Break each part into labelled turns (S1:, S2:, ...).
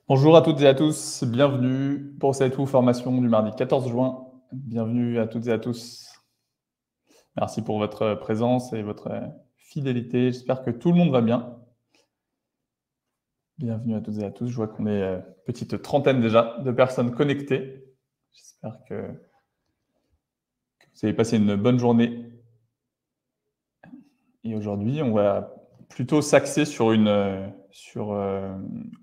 S1: Bonjour à toutes et à tous, bienvenue pour cette formation du mardi 14 juin. Bienvenue à toutes et à tous. Merci pour votre présence et votre fidélité. J'espère que tout le monde va bien. Bienvenue à toutes et à tous. Je vois qu'on est petite trentaine déjà de personnes connectées. J'espère que vous avez passé une bonne journée. Et aujourd'hui, on va plutôt s'axer sur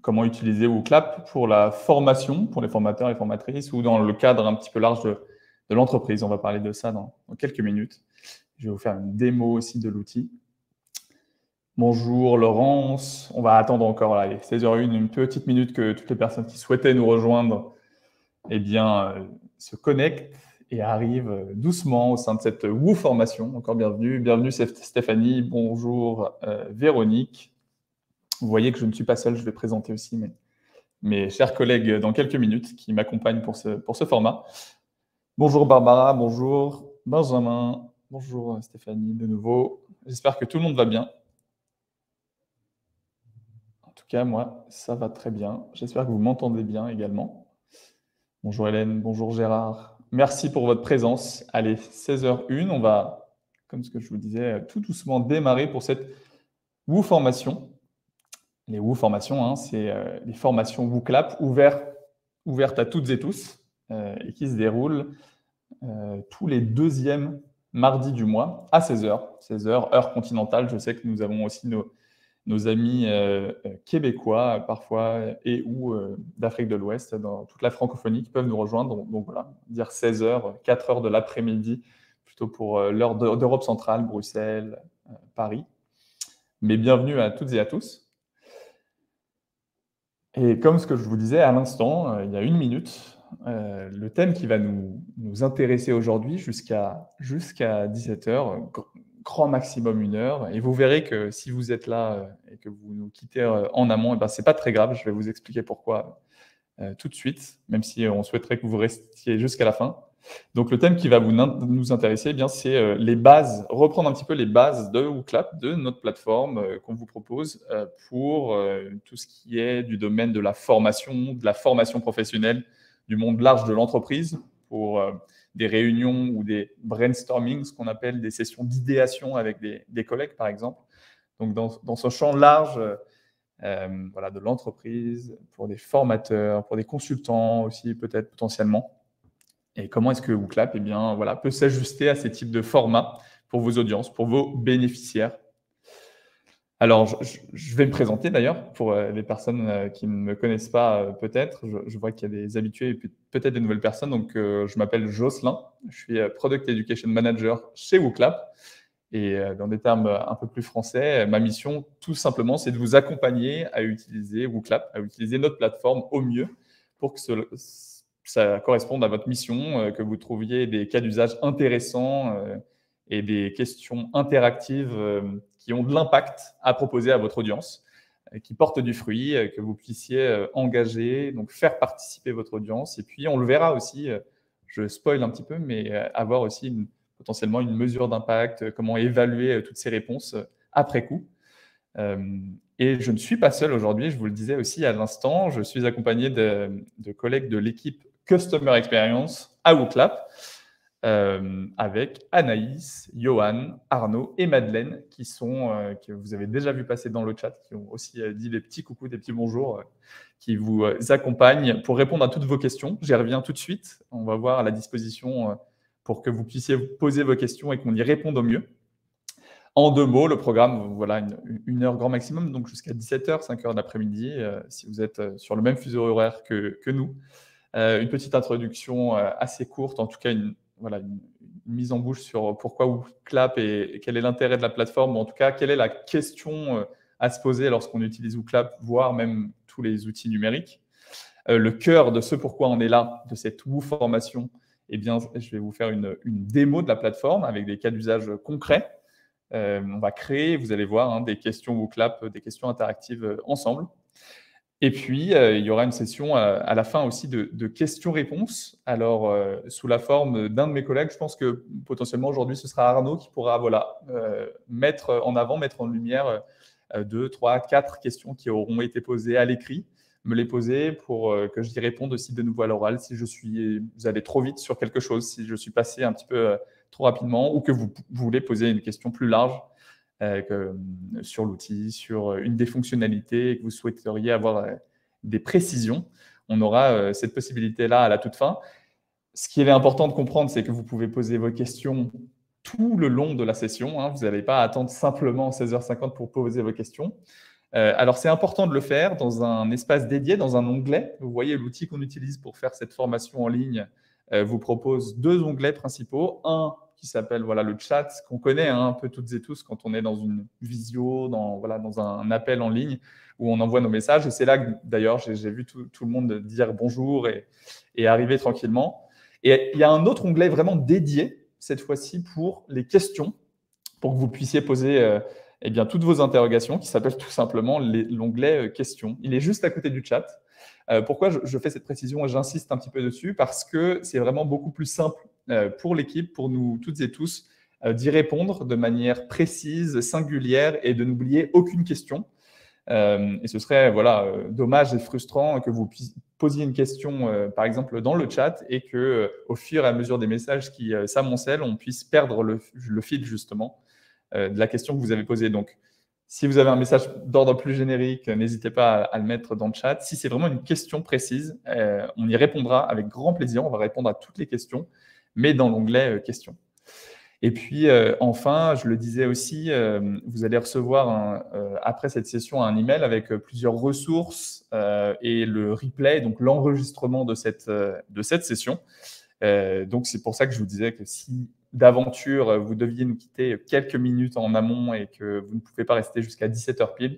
S1: comment utiliser WooClap pour la formation, pour les formateurs et formatrices, ou dans le cadre un petit peu large de l'entreprise. On va parler de ça dans quelques minutes. Je vais vous faire une démo aussi de l'outil. Bonjour Laurence, on va attendre encore 16h01, une petite minute que toutes les personnes qui souhaitaient nous rejoindre se connectent et arrivent doucement au sein de cette Woo formation. Encore bienvenue. Bienvenue Stéphanie, bonjour Véronique. Vous voyez que je ne suis pas seul, je vais présenter aussi mes chers collègues dans quelques minutes qui m'accompagnent pour ce format. Bonjour Barbara, bonjour Benjamin, bonjour Stéphanie de nouveau. J'espère que tout le monde va bien. En tout cas, moi, ça va très bien. J'espère que vous m'entendez bien également. Bonjour Hélène, bonjour Gérard. Merci pour votre présence. Allez, 16h01, on va, comme ce que je vous disais, tout doucement démarrer pour cette Woo formation. Les Woo formations, hein, c'est les formations WooClap ouvertes à toutes et tous et qui se déroulent tous les deuxièmes mardis du mois à 16h. 16h, heure continentale. Je sais que nous avons aussi nos amis québécois parfois et ou d'Afrique de l'Ouest, dans toute la francophonie, qui peuvent nous rejoindre. Donc voilà, dire 16h, 4h de l'après-midi, plutôt pour l'heure d'Europe centrale, Bruxelles, Paris. Mais bienvenue à toutes et à tous. Et comme ce que je vous disais à l'instant, il y a une minute, le thème qui va nous intéresser aujourd'hui jusqu'à 17h, grand maximum 1 heure. Et vous verrez que si vous êtes là et que vous nous quittez en amont, ce n'est pas très grave, je vais vous expliquer pourquoi tout de suite, même si on souhaiterait que vous restiez jusqu'à la fin. Donc le thème qui va nous intéresser, c'est les bases, reprendre un petit peu les bases de WooClap, de notre plateforme qu'on vous propose pour tout ce qui est du domaine de la formation professionnelle, du monde large de l'entreprise, pour des réunions ou des brainstorming, ce qu'on appelle des sessions d'idéation avec des collègues, par exemple. Donc dans ce champ large de l'entreprise, pour des formateurs, pour des consultants aussi, peut-être potentiellement. Et comment est-ce que WooClap peut s'ajuster à ces types de formats pour vos audiences, pour vos bénéficiaires. Alors, je vais me présenter d'ailleurs pour les personnes qui ne me connaissent pas peut-être. Je vois qu'il y a des habitués et peut-être des nouvelles personnes. Donc, je m'appelle Jocelyn. Je suis Product Education Manager chez WooClap. Et dans des termes un peu plus français, ma mission, tout simplement, c'est de vous accompagner à utiliser WooClap, à utiliser notre plateforme au mieux pour que ça corresponde à votre mission, que vous trouviez des cas d'usage intéressants et des questions interactives qui ont de l'impact à proposer à votre audience, qui portent du fruit, que vous puissiez engager, donc faire participer votre audience. Et puis, on le verra aussi, je spoil un petit peu, mais avoir aussi potentiellement une mesure d'impact, comment évaluer toutes ces réponses après coup. Et je ne suis pas seul aujourd'hui, je vous le disais aussi à l'instant, je suis accompagné de collègues de l'équipe Customer Experience à WooClap, avec Anaïs, Johan, Arnaud et Madeleine, que vous avez déjà vu passer dans le chat, qui ont aussi dit des petits coucous, des petits bonjours, qui vous accompagnent pour répondre à toutes vos questions. J'y reviens tout de suite. On va voir à la disposition pour que vous puissiez poser vos questions et qu'on y réponde au mieux. En 2 mots, le programme, voilà, 1 heure grand maximum, donc jusqu'à 17h, 5h de l'après-midi, si vous êtes sur le même fuseau horaire que nous. Une petite introduction assez courte, en tout cas une mise en bouche sur pourquoi WooClap et quel est l'intérêt de la plateforme, ou en tout cas, quelle est la question à se poser lorsqu'on utilise WooClap, voire même tous les outils numériques. Le cœur de ce pourquoi on est là, de cette Woo formation, je vais vous faire une démo de la plateforme avec des cas d'usage concrets. On va créer, vous allez voir, des questions WooClap, des questions interactives ensemble. Et puis, il y aura une session à la fin aussi de questions-réponses. Alors, sous la forme d'un de mes collègues, je pense que potentiellement aujourd'hui, ce sera Arnaud qui pourra mettre en lumière 2, 3, 4 questions qui auront été posées à l'écrit me les poser pour que j'y réponde aussi de nouveau à l'oral si vous allez trop vite sur quelque chose, si je suis passé un petit peu trop rapidement ou que vous voulez poser une question plus large sur l'outil, sur une des fonctionnalités et que vous souhaiteriez avoir des précisions. On aura cette possibilité-là à la toute fin. Ce qu'il est important de comprendre, c'est que vous pouvez poser vos questions tout le long de la session. Hein. Vous n'allez pas attendre simplement 16h50 pour poser vos questions. Alors, c'est important de le faire dans un espace dédié, dans un onglet. Vous voyez, l'outil qu'on utilise pour faire cette formation en ligne vous propose 2 onglets principaux. Un qui s'appelle voilà, le chat, qu'on connaît hein, un peu toutes et tous quand on est dans une visio, dans un appel en ligne où on envoie nos messages. Et c'est là que, d'ailleurs, j'ai vu tout le monde dire bonjour et arriver tranquillement. Et il y a un autre onglet vraiment dédié, cette fois-ci, pour les questions, pour que vous puissiez poser toutes vos interrogations, qui s'appelle tout simplement l'onglet questions. Il est juste à côté du chat. Pourquoi je fais cette précision et j'insiste un petit peu dessus? Parce que c'est vraiment beaucoup plus simple pour l'équipe, pour nous toutes et tous, d'y répondre de manière précise, singulière et de n'oublier aucune question. Et ce serait dommage et frustrant que vous posiez une question, par exemple, dans le chat et qu'au fur et à mesure des messages qui s'amoncellent, on puisse perdre le fil, justement, de la question que vous avez posée. Donc, si vous avez un message d'ordre plus générique, n'hésitez pas à le mettre dans le chat. Si c'est vraiment une question précise, on y répondra avec grand plaisir. On va répondre à toutes les questions, mais dans l'onglet questions. Et puis, enfin, je le disais aussi, vous allez recevoir, après cette session, un email avec plusieurs ressources et le replay, donc l'enregistrement de cette session. Donc, c'est pour ça que je vous disais que si d'aventure, vous deviez nous quitter quelques minutes en amont et que vous ne pouvez pas rester jusqu'à 17h pile,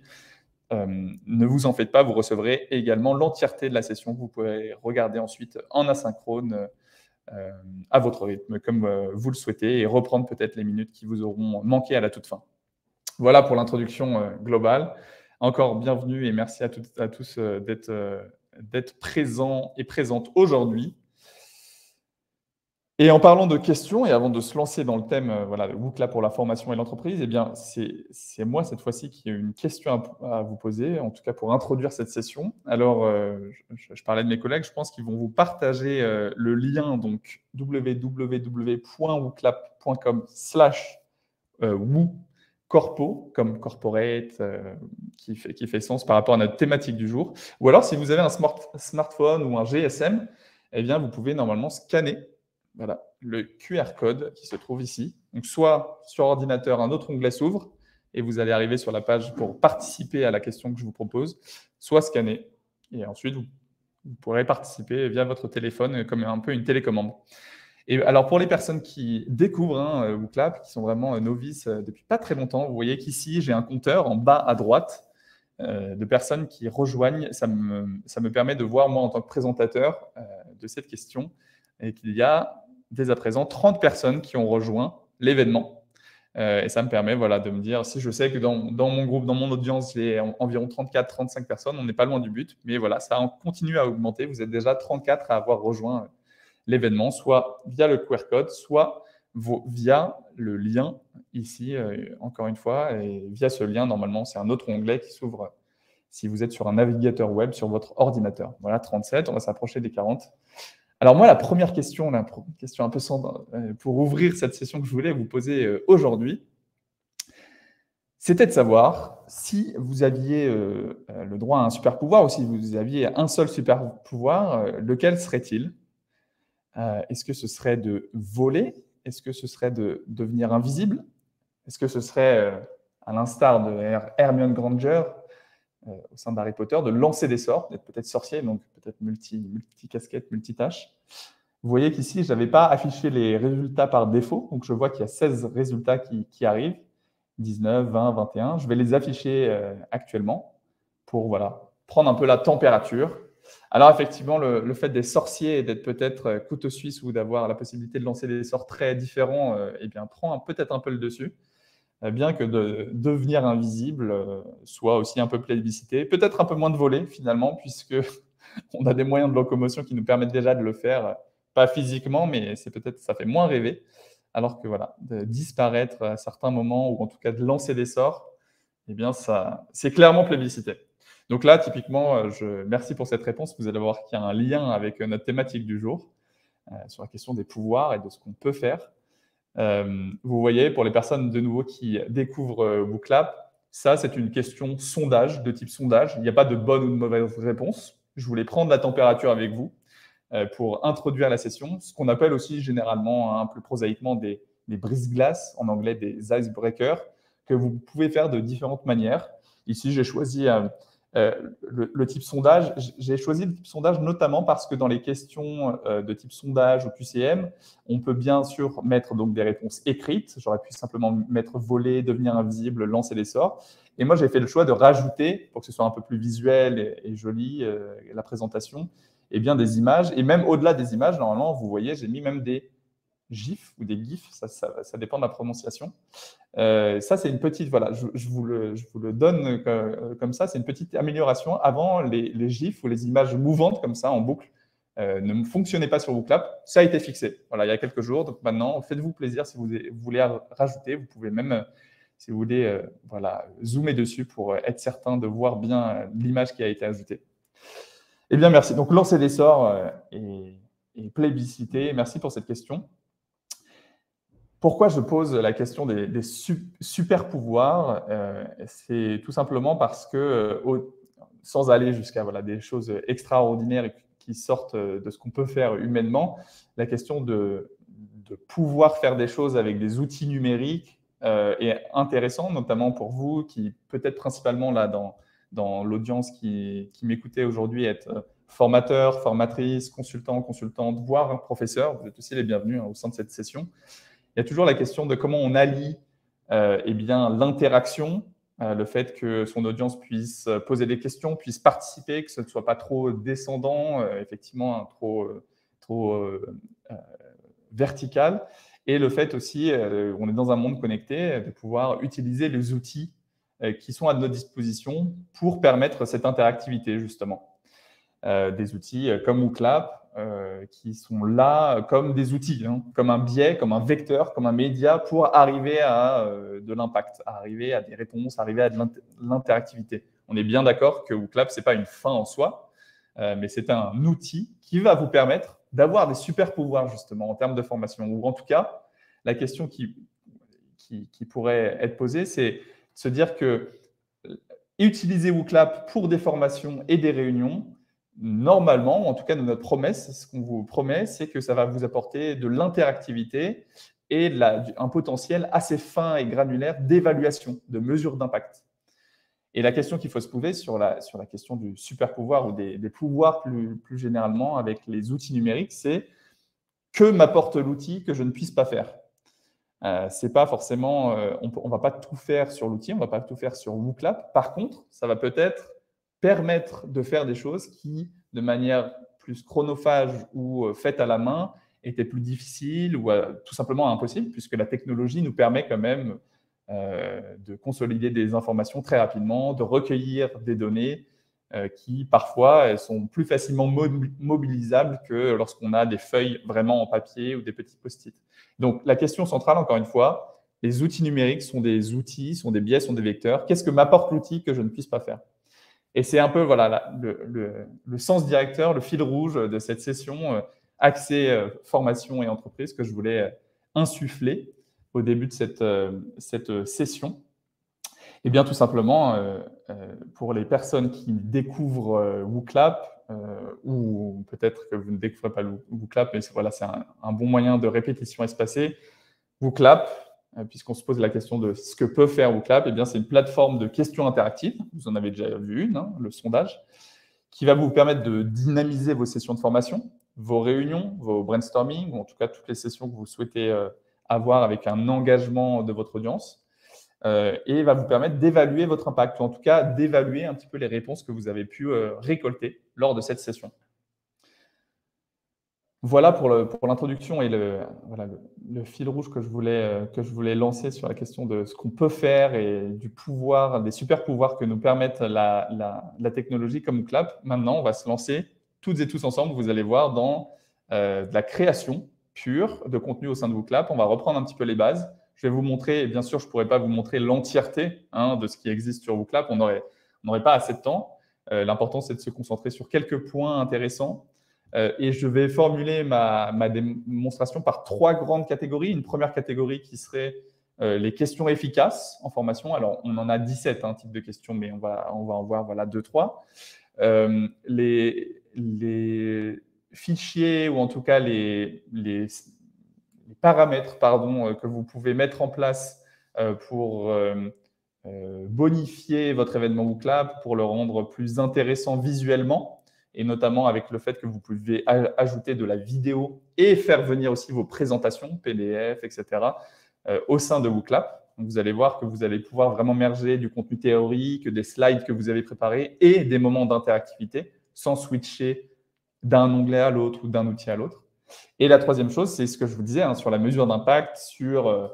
S1: ne vous en faites pas, vous recevrez également l'entièreté de la session que vous pourrez regarder ensuite en asynchrone à votre rythme, comme vous le souhaitez, et reprendre peut-être les minutes qui vous auront manqué à la toute fin. Voilà pour l'introduction globale. Encore bienvenue et merci à toutes et à tous d'être présents et présentes aujourd'hui. Et en parlant de questions, et avant de se lancer dans le thème de WooClap pour la formation et l'entreprise, eh bien, c'est moi cette fois-ci qui ai une question à vous poser, en tout cas pour introduire cette session. Alors, je parlais de mes collègues, je pense qu'ils vont vous partager le lien, donc www.wooClap.com/woo-corpo, comme corporate, qui fait sens par rapport à notre thématique du jour. Ou alors, si vous avez un smartphone ou un GSM, eh bien, vous pouvez normalement scanner le QR code qui se trouve ici. Donc, soit sur ordinateur, un autre onglet s'ouvre et vous allez arriver sur la page pour participer à la question que je vous propose, soit scanner. Et ensuite, vous pourrez participer via votre téléphone comme un peu une télécommande. Et alors, pour les personnes qui découvrent WooClap, qui sont vraiment novices depuis pas très longtemps, vous voyez qu'ici, j'ai un compteur en bas à droite de personnes qui rejoignent. Ça me permet de voir, moi, en tant que présentateur de cette question, et qu'il y a dès à présent 30 personnes qui ont rejoint l'événement. Et ça me permet de me dire, si je sais que dans mon groupe, dans mon audience, j'ai environ 34-35 personnes, on n'est pas loin du but, mais voilà, ça continue à augmenter. Vous êtes déjà 34 à avoir rejoint l'événement, soit via le QR code, soit via le lien ici, encore une fois, et via ce lien, normalement, c'est un autre onglet qui s'ouvre si vous êtes sur un navigateur web sur votre ordinateur. Voilà, 37, on va s'approcher des 40. Alors moi, la première question, question un peu pour ouvrir cette session que je voulais vous poser aujourd'hui, c'était de savoir si vous aviez le droit à un super pouvoir ou si vous aviez un seul super pouvoir, lequel serait-il? Est-ce que ce serait de voler? Est-ce que ce serait de devenir invisible? Est-ce que ce serait, à l'instar de Hermione Granger, au sein d'Harry Potter, de lancer des sorts, d'être peut-être sorcier, donc peut-être multi-casquette, multitâche. Vous voyez qu'ici, je n'avais pas affiché les résultats par défaut, donc je vois qu'il y a 16 résultats qui arrivent, 19, 20, 21. Je vais les afficher actuellement pour prendre un peu la température. Alors effectivement, le fait d'être sorcier et d'être peut-être couteau suisse ou d'avoir la possibilité de lancer des sorts très différents, prend peut-être un peu le dessus. Bien que de devenir invisible soit aussi un peu plébiscité. Peut-être un peu moins de voler, finalement, puisqu'on a des moyens de locomotion qui nous permettent déjà de le faire, pas physiquement, mais ça fait moins rêver. Alors que de disparaître à certains moments, ou en tout cas de lancer des sorts, c'est clairement plébiscité. Donc là, typiquement, merci pour cette réponse. Vous allez voir qu'il y a un lien avec notre thématique du jour, sur la question des pouvoirs et de ce qu'on peut faire. Vous voyez, pour les personnes de nouveau qui découvrent WooClap, ça, c'est une question sondage, de type sondage. Il n'y a pas de bonne ou de mauvaise réponse. Je voulais prendre la température avec vous pour introduire la session, ce qu'on appelle aussi généralement, plus prosaïquement, des brise-glaces, en anglais des icebreakers, que vous pouvez faire de différentes manières. Ici, j'ai choisi le type sondage. J'ai choisi le type sondage notamment parce que dans les questions de type sondage ou QCM, on peut bien sûr mettre donc des réponses écrites. J'aurais pu simplement mettre voler, devenir invisible, lancer des sorts. Et moi, j'ai fait le choix de rajouter, pour que ce soit un peu plus visuel et joli, la présentation, et bien des images. Et même au-delà des images, normalement, vous voyez, j'ai mis même des GIFs ou des GIFs, ça dépend de la prononciation. Ça, c'est une petite, voilà, je vous le donne comme ça, c'est une petite amélioration. Avant, les GIFs ou les images mouvantes comme ça, en boucle, ne fonctionnaient pas sur WooClap. Ça a été fixé, voilà, il y a quelques jours. Donc maintenant, faites-vous plaisir si vous voulez rajouter. Vous pouvez même, si vous voulez, voilà, zoomer dessus pour être certain de voir bien l'image qui a été ajoutée. Eh bien, merci. Donc, lancer des sorts et plébisciter. Merci pour cette question. Pourquoi je pose la question des super pouvoirs? C'est tout simplement parce que, sans aller jusqu'à voilà, des choses extraordinaires et qui sortent de ce qu'on peut faire humainement, la question de pouvoir faire des choses avec des outils numériques est intéressante, notamment pour vous qui, peut-être principalement là dans l'audience qui m'écoutait aujourd'hui, êtes formateur, formatrice, consultant, consultante, voire professeur. Vous êtes aussi les bienvenus au sein de cette session. Il y a toujours la question de comment on allie eh bien, l'interaction, le fait que son audience puisse poser des questions, puisse participer, que ce ne soit pas trop descendant, effectivement, trop vertical, et le fait aussi, on est dans un monde connecté, de pouvoir utiliser les outils qui sont à notre disposition pour permettre cette interactivité, justement. Des outils comme WooClap, qui sont là comme des outils, hein, comme un biais, comme un vecteur, comme un média pour arriver à de l'impact, arriver à des réponses, arriver à de l'interactivité. On est bien d'accord que WooClap, ce n'est pas une fin en soi, mais c'est un outil qui va vous permettre d'avoir des super pouvoirs, justement, en termes de formation. Ou en tout cas, la question qui pourrait être posée, c'est de se dire que utiliser WooClap pour des formations et des réunions, normalement, en tout cas de notre promesse, ce qu'on vous promet, c'est que ça va vous apporter de l'interactivité et un potentiel assez fin et granulaire d'évaluation, de mesure d'impact. Et la question qu'il faut se poser sur la question du super pouvoir ou des pouvoirs plus généralement avec les outils numériques, c'est que m'apporte l'outil que je ne puisse pas faire? C'est pas forcément, on ne va pas tout faire sur l'outil, on ne va pas tout faire sur WooClap. Par contre, ça va peut-être permettre de faire des choses qui, de manière plus chronophage ou faite à la main, étaient plus difficiles ou tout simplement impossibles, puisque la technologie nous permet quand même de consolider des informations très rapidement, de recueillir des données qui, parfois, sont plus facilement mobilisables que lorsqu'on a des feuilles vraiment en papier ou des petits post-it. Donc, la question centrale, encore une fois, les outils numériques sont des outils, sont des biais, sont des vecteurs. Qu'est-ce que m'apporte l'outil que je ne puisse pas faire? Et c'est un peu voilà, le sens directeur, le fil rouge de cette session axée formation et entreprise que je voulais insuffler au début de cette session. Eh bien, tout simplement, pour les personnes qui découvrent WooClap, ou peut-être que vous ne découvrez pas WooClap, mais voilà, c'est un bon moyen de répétition espacée. WooClap, puisqu'on se pose la question de ce que peut faire WooClap, eh bien, c'est une plateforme de questions interactives, vous en avez déjà vu une, hein, le sondage, qui va vous permettre de dynamiser vos sessions de formation, vos réunions, vos brainstorming, ou en tout cas toutes les sessions que vous souhaitez avoir avec un engagement de votre audience. Et va vous permettre d'évaluer votre impact, ou en tout cas d'évaluer un petit peu les réponses que vous avez pu récolter lors de cette session. Voilà pour l'introduction et le fil rouge que je voulais lancer sur la question de ce qu'on peut faire et du pouvoir, des super pouvoirs que nous permettent la technologie comme WooClap. Maintenant, on va se lancer toutes et tous ensemble, vous allez voir, dans de la création pure de contenu au sein de WooClap. On va reprendre un petit peu les bases. Je vais vous montrer, et bien sûr, je ne pourrais pas vous montrer l'entièreté de ce qui existe sur WooClap, on n'aurait pas assez de temps. L'important, c'est de se concentrer sur quelques points intéressants. Et je vais formuler ma démonstration par 3 grandes catégories. Une première catégorie qui serait les questions efficaces en formation. Alors, on en a 17 types de questions, mais on va en voir voilà, 2-3. Les fichiers, ou en tout cas les paramètres que vous pouvez mettre en place pour bonifier votre événement WooClap, pour le rendre plus intéressant visuellement, et notamment avec le fait que vous pouvez ajouter de la vidéo et faire venir aussi vos présentations, PDF, etc., au sein de WooClap. Donc, vous allez voir que vous allez pouvoir vraiment merger du contenu théorique, des slides que vous avez préparés et des moments d'interactivité sans switcher d'un onglet à l'autre ou d'un outil à l'autre. Et la troisième chose, c'est ce que je vous disais sur la mesure d'impact, sur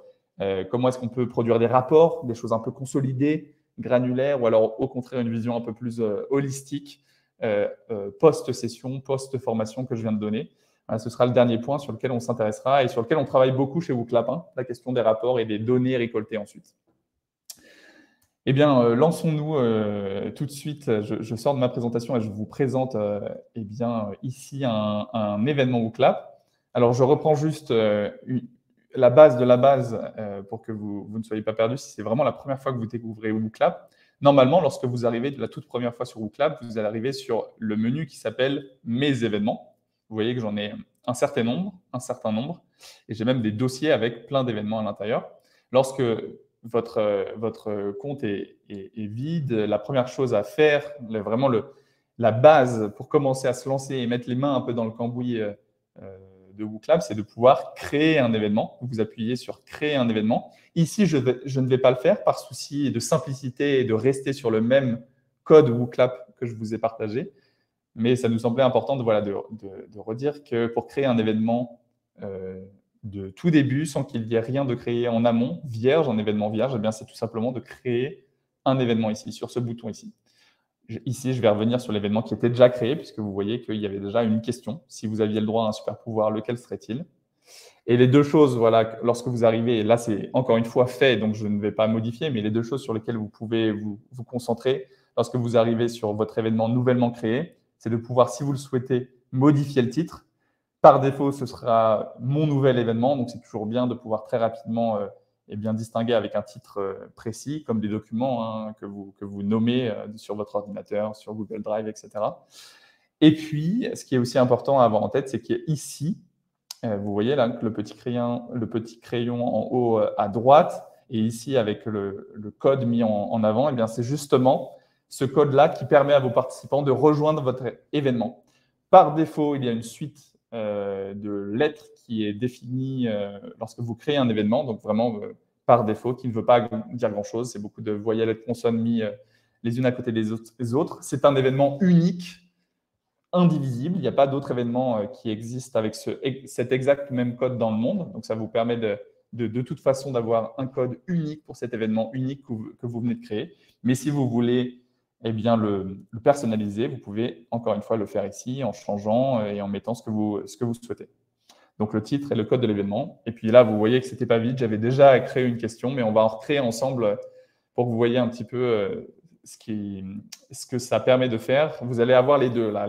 S1: comment est-ce qu'on peut produire des rapports, des choses un peu consolidées, granulaires, ou alors au contraire une vision un peu plus holistique, post-session, post-formation que je viens de donner. Ce sera le dernier point sur lequel on s'intéressera et sur lequel on travaille beaucoup chez WooClap, la question des rapports et des données récoltées ensuite. Eh bien, lançons-nous tout de suite. Je sors de ma présentation et je vous présente eh bien, ici un événement WooClap. Alors, je reprends juste la base de la base pour que vous ne soyez pas perdus. Si c'est vraiment la première fois que vous découvrez WooClap, normalement, lorsque vous arrivez de la toute première fois sur WooClap, vous allez arriver sur le menu qui s'appelle « Mes événements ». Vous voyez que j'en ai un certain nombre, et j'ai même des dossiers avec plein d'événements à l'intérieur. Lorsque votre compte est vide, la première chose à faire, vraiment la base pour commencer à se lancer et mettre les mains un peu dans le cambouis de WooClap, c'est de pouvoir créer un événement. Vous appuyez sur « Créer un événement ». Ici, je ne vais pas le faire par souci de simplicité et de rester sur le même code WooClap que je vous ai partagé. Mais ça nous semblait important de redire que pour créer un événement de tout début, sans qu'il y ait rien de créé en amont, vierge, un événement vierge, eh bien, c'est tout simplement de créer un événement ici, sur ce bouton ici. Ici, je vais revenir sur l'événement qui était déjà créé, puisque vous voyez qu'il y avait déjà une question. Si vous aviez le droit à un super pouvoir, lequel serait-il? Et les deux choses, voilà, lorsque vous arrivez, et là c'est encore une fois fait, donc je ne vais pas modifier, mais les deux choses sur lesquelles vous pouvez vous concentrer lorsque vous arrivez sur votre événement nouvellement créé, c'est de pouvoir, si vous le souhaitez, modifier le titre. Par défaut, ce sera mon nouvel événement, donc c'est toujours bien de pouvoir très rapidement bien distinguer avec un titre précis, comme des documents que vous nommez sur votre ordinateur, sur Google Drive, etc. Et puis, ce qui est aussi important à avoir en tête, c'est qu'ici, vous voyez là le petit crayon en haut à droite, et ici avec le code mis en avant, eh bien c'est justement ce code-là qui permet à vos participants de rejoindre votre événement. Par défaut, il y a une suite de lettres qui est définie lorsque vous créez un événement, donc vraiment par défaut, qui ne veut pas dire grand-chose. C'est beaucoup de voyelles et de consonnes mis les unes à côté des autres. C'est un événement unique, indivisible. Il n'y a pas d'autres événements qui existent avec cet exact même code dans le monde. Donc, ça vous permet de toute façon d'avoir un code unique pour cet événement unique que vous venez de créer. Mais si vous voulez le personnaliser, vous pouvez encore une fois le faire ici en changeant et en mettant ce que vous souhaitez. Donc, le titre et le code de l'événement. Et puis là, vous voyez que ce n'était pas vide. J'avais déjà créé une question, mais on va en recréer ensemble pour que vous voyez un petit peu ce que ça permet de faire. Vous allez avoir les deux, là,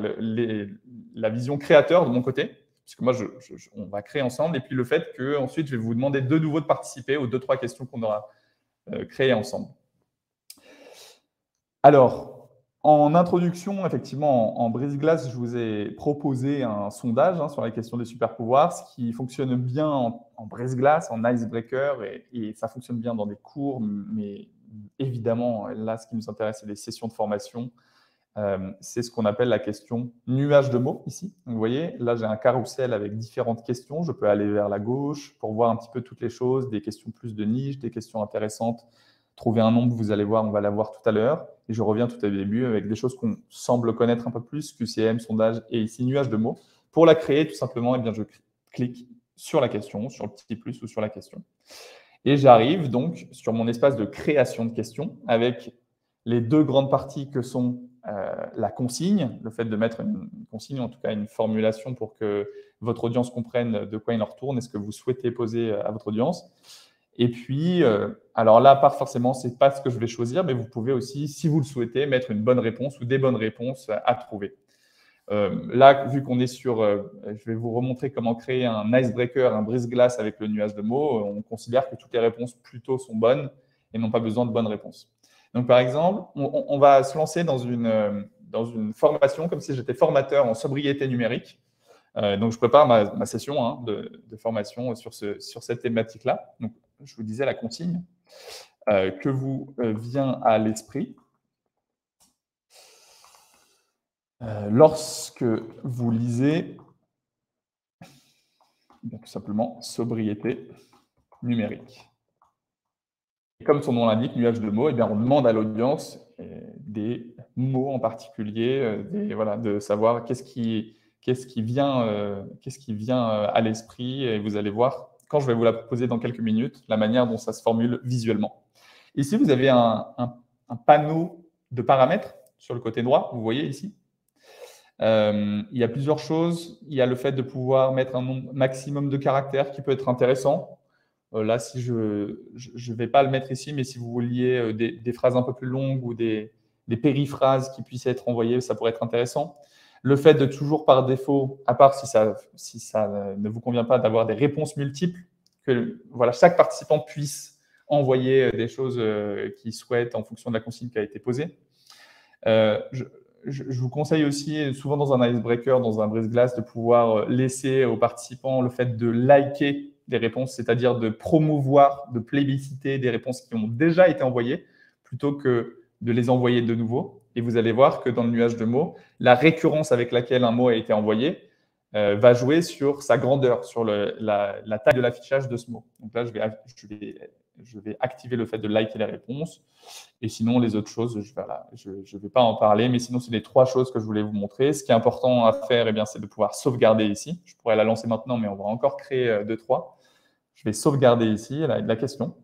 S1: la vision créateur de mon côté, puisque moi, on va créer ensemble, et puis le fait qu'ensuite, je vais vous demander de nouveau de participer aux 2-3 questions qu'on aura créées ensemble. Alors, en introduction, effectivement, en brise-glace, je vous ai proposé un sondage sur la question des super-pouvoirs, ce qui fonctionne bien en brise-glace, en icebreaker, et ça fonctionne bien dans des cours, mais évidemment, là, ce qui nous intéresse, c'est les sessions de formation. C'est ce qu'on appelle la question nuage de mots, ici. Vous voyez, là, j'ai un carrousel avec différentes questions. Je peux aller vers la gauche pour voir un petit peu toutes les choses, des questions plus de niche, des questions intéressantes. Trouver un nombre, vous allez voir, on va la voir tout à l'heure. Et je reviens tout au début avec des choses qu'on semble connaître un peu plus, QCM, sondage, et ici, nuage de mots. Pour la créer, tout simplement, je clique sur la question, sur le petit plus ou sur la question. Et j'arrive donc sur mon espace de création de questions avec les deux grandes parties que sont la consigne, le fait de mettre une consigne, en tout cas une formulation pour que votre audience comprenne de quoi il en retourne et ce que vous souhaitez poser à votre audience. Et puis, alors là, pas forcément, ce n'est pas ce que je vais choisir, mais vous pouvez aussi, si vous le souhaitez, mettre une bonne réponse ou des bonnes réponses à trouver. Là, vu qu'on est sur, je vais vous remontrer comment créer un icebreaker, un brise-glace avec le nuage de mots. On considère que toutes les réponses plutôt sont bonnes et n'ont pas besoin de bonnes réponses. Donc, par exemple, on va se lancer dans une formation comme si j'étais formateur en sobriété numérique. Donc, je prépare ma session de formation sur cette thématique-là. Donc, je vous disais la consigne que vous vient à l'esprit. Lorsque vous lisez, tout simplement, sobriété numérique. Et comme son nom l'indique, nuage de mots, on demande à l'audience des mots en particulier, de savoir qu'est-ce qui vient à l'esprit. Et vous allez voir, quand je vais vous la proposer dans quelques minutes, la manière dont ça se formule visuellement. Ici, vous avez un panneau de paramètres sur le côté droit, vous voyez ici. Il y a plusieurs choses. Il y a le fait de pouvoir mettre un nombre maximum de caractères qui peut être intéressant. Là, si je ne vais pas le mettre ici, mais si vous vouliez des phrases un peu plus longues ou des périphrases qui puissent être envoyées, ça pourrait être intéressant. Le fait de toujours par défaut, à part si ça ne vous convient pas, d'avoir des réponses multiples, que chaque participant puisse envoyer des choses qu'il souhaite en fonction de la consigne qui a été posée. Je vous conseille aussi, souvent dans un icebreaker, dans un brise-glace, de pouvoir laisser aux participants le fait de liker des réponses, c'est-à-dire de promouvoir, de plébisciter des réponses qui ont déjà été envoyées, plutôt que de les envoyer de nouveau. Et vous allez voir que dans le nuage de mots, la récurrence avec laquelle un mot a été envoyé va jouer sur sa grandeur, sur la taille de l'affichage de ce mot. Donc là, je vais activer le fait de liker les réponses. Et sinon, les autres choses, je ne vais pas en parler, mais sinon, c'est les 3 choses que je voulais vous montrer. Ce qui est important à faire, c'est de pouvoir sauvegarder ici. Je pourrais la lancer maintenant, mais on va encore créer 2-3. Je vais sauvegarder ici la question.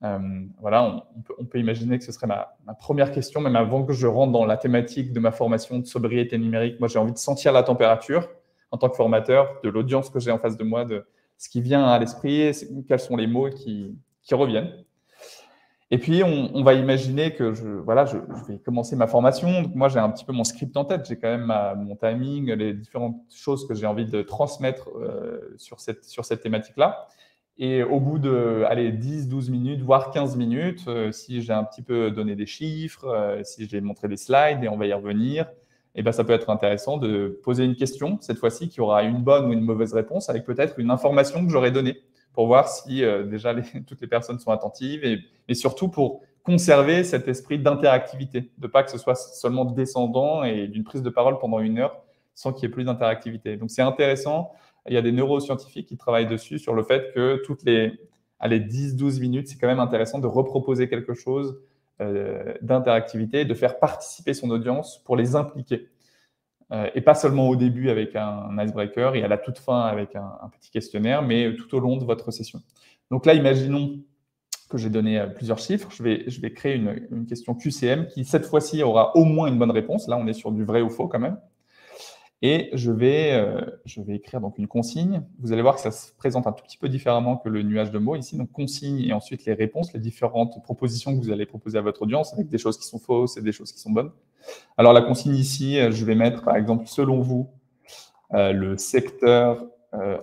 S1: On peut imaginer que ce serait ma première question, même avant que je rentre dans la thématique de ma formation de sobriété numérique. Moi, j'ai envie de sentir la température en tant que formateur, de l'audience que j'ai en face de moi, de ce qui vient à l'esprit, quels sont les mots qui reviennent. Et puis, on va imaginer que je vais commencer ma formation. Donc, moi, j'ai un petit peu mon script en tête. J'ai quand même mon timing, les différentes choses que j'ai envie de transmettre sur cette thématique-là. Et au bout de 10-12 minutes, voire 15 minutes, si j'ai un petit peu donné des chiffres, si j'ai montré des slides, et on va y revenir, ça peut être intéressant de poser une question, cette fois-ci, qui aura une bonne ou une mauvaise réponse, avec peut-être une information que j'aurais donnée, pour voir si déjà toutes les personnes sont attentives, et surtout pour conserver cet esprit d'interactivité, de pas que ce soit seulement descendant et d'une prise de parole pendant 1 heure sans qu'il y ait plus d'interactivité. Donc, c'est intéressant. Il y a des neuroscientifiques qui travaillent dessus sur le fait que toutes les 10-12 minutes, c'est quand même intéressant de reproposer quelque chose d'interactivité, de faire participer son audience pour les impliquer. Et pas seulement au début avec un icebreaker et à la toute fin avec un petit questionnaire, mais tout au long de votre session. Donc là, imaginons que j'ai donné plusieurs chiffres. Je vais créer une question QCM qui, cette fois-ci, aura au moins une bonne réponse. Là, on est sur du vrai ou faux quand même. Et je vais écrire donc une consigne. Vous allez voir que ça se présente un tout petit peu différemment que le nuage de mots ici. Donc, consigne et ensuite les réponses, les différentes propositions que vous allez proposer à votre audience avec des choses qui sont fausses et des choses qui sont bonnes. Alors, la consigne ici, je vais mettre, par exemple, selon vous, le secteur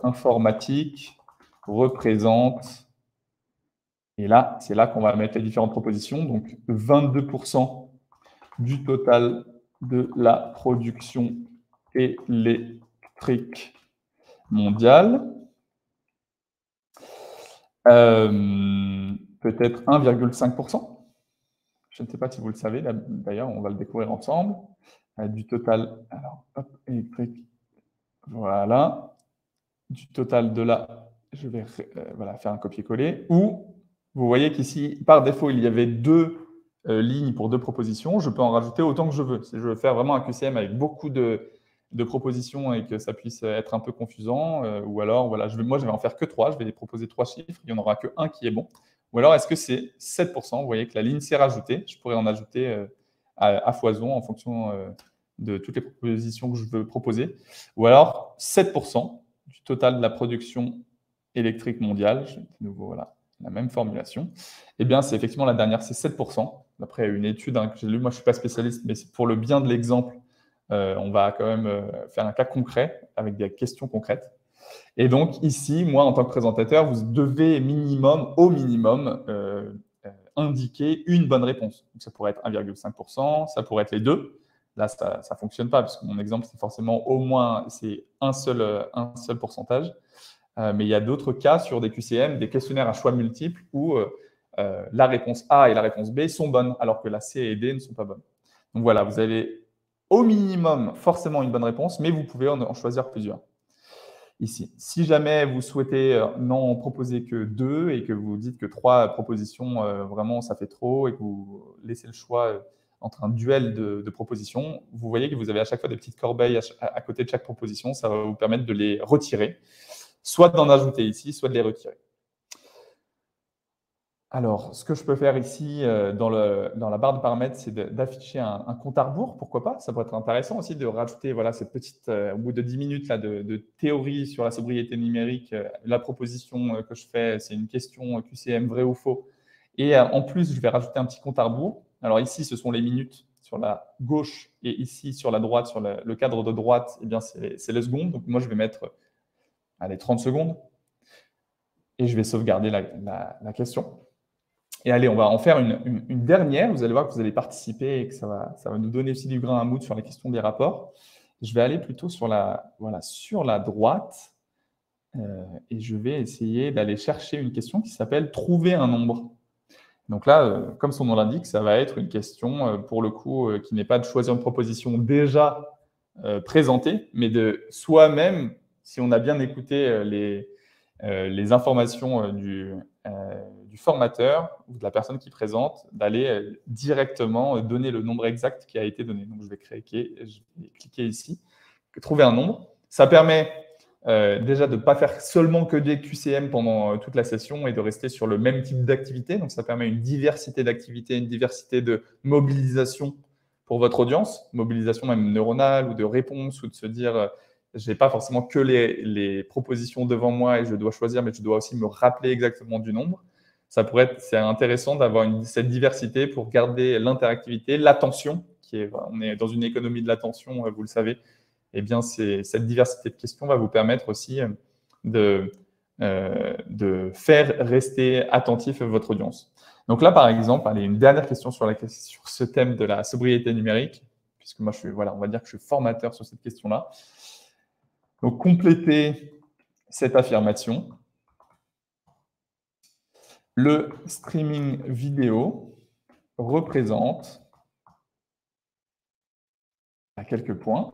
S1: informatique représente, et là, c'est là qu'on va mettre les différentes propositions, donc 22% du total de la production électrique mondiale, peut-être 1,5%. Je ne sais pas si vous le savez, d'ailleurs, on va le découvrir ensemble. Du total, alors, hop, électrique, voilà. Du total de la, je vais faire un copier-coller. Ou, vous voyez qu'ici, par défaut, il y avait 2 lignes pour 2 propositions. Je peux en rajouter autant que je veux. Si je veux faire vraiment un QCM avec beaucoup de propositions et que ça puisse être un peu confusant, ou alors, moi, je vais en faire que 3. Je vais proposer 3 chiffres. Il n'y en aura que 1 qui est bon. Ou alors, est-ce que c'est 7%? Vous voyez que la ligne s'est rajoutée. Je pourrais en ajouter à foison en fonction de toutes les propositions que je veux proposer. Ou alors, 7% du total de la production électrique mondiale. Je vais de nouveau la même formulation. Eh bien, c'est effectivement la dernière, c'est 7%. D'après une étude que j'ai lue, moi je ne suis pas spécialiste, mais pour le bien de l'exemple, on va quand même faire un cas concret avec des questions concrètes. Et donc ici, moi en tant que présentateur, vous devez au minimum, indiquer une bonne réponse. Donc, ça pourrait être 1,5%, ça pourrait être les deux. Là, ça ne fonctionne pas, parce que mon exemple, c'est forcément au moins un seul pourcentage. Mais il y a d'autres cas sur des QCM, des questionnaires à choix multiples, où la réponse A et la réponse B sont bonnes, alors que la C et D ne sont pas bonnes. Donc voilà, vous avez au minimum forcément une bonne réponse, mais vous pouvez en choisir plusieurs. Ici, si jamais vous souhaitez n'en proposer que 2 et que vous dites que 3 propositions, vraiment, ça fait trop, et que vous laissez le choix entre un duel de propositions, vous voyez que vous avez à chaque fois des petites corbeilles à côté de chaque proposition. Ça va vous permettre de les retirer, soit d'en ajouter ici, soit de les retirer. Alors, ce que je peux faire ici dans la barre de paramètres, c'est d'afficher un compte à rebours, pourquoi pas. Ça pourrait être intéressant aussi de rajouter cette petite, au bout de 10 minutes là, de théorie sur la sobriété numérique. La proposition que je fais, c'est une question QCM vrai ou faux. Et en plus, je vais rajouter un petit compte à rebours. Alors ici, ce sont les minutes sur la gauche, et ici, sur la droite, sur le cadre de droite, eh bien, c'est les secondes. Donc moi, je vais mettre 30 secondes et je vais sauvegarder la question. Et allez, on va en faire une dernière. Vous allez voir que vous allez participer et que ça va nous donner aussi du grain à moudre sur les questions des rapports. Je vais aller plutôt sur la droite et je vais essayer d'aller chercher une question qui s'appelle « Trouver un nombre ». Donc là, comme son nom l'indique, ça va être une question, pour le coup, qui n'est pas de choisir une proposition déjà présentée, mais de soi-même, si on a bien écouté les informations du formateur ou de la personne qui présente, d'aller directement donner le nombre exact qui a été donné. Donc, je vais cliquer ici, trouver un nombre. Ça permet déjà de ne pas faire seulement que des QCM pendant toute la session et de rester sur le même type d'activité. Donc, ça permet une diversité d'activités, une diversité de mobilisation pour votre audience, mobilisation même neuronale ou de réponse, ou de se dire je n'ai pas forcément que les propositions devant moi et je dois choisir, mais je dois aussi me rappeler exactement du nombre. C'est intéressant d'avoir cette diversité pour garder l'interactivité, l'attention, on est dans une économie de l'attention, vous le savez. Eh bien, cette diversité de questions va vous permettre aussi de faire rester attentif votre audience. Donc là, par exemple, allez, une dernière question sur ce thème de la sobriété numérique, puisque moi, on va dire que je suis formateur sur cette question-là. Donc, complétez cette affirmation. Le streaming vidéo représente, à quelques points,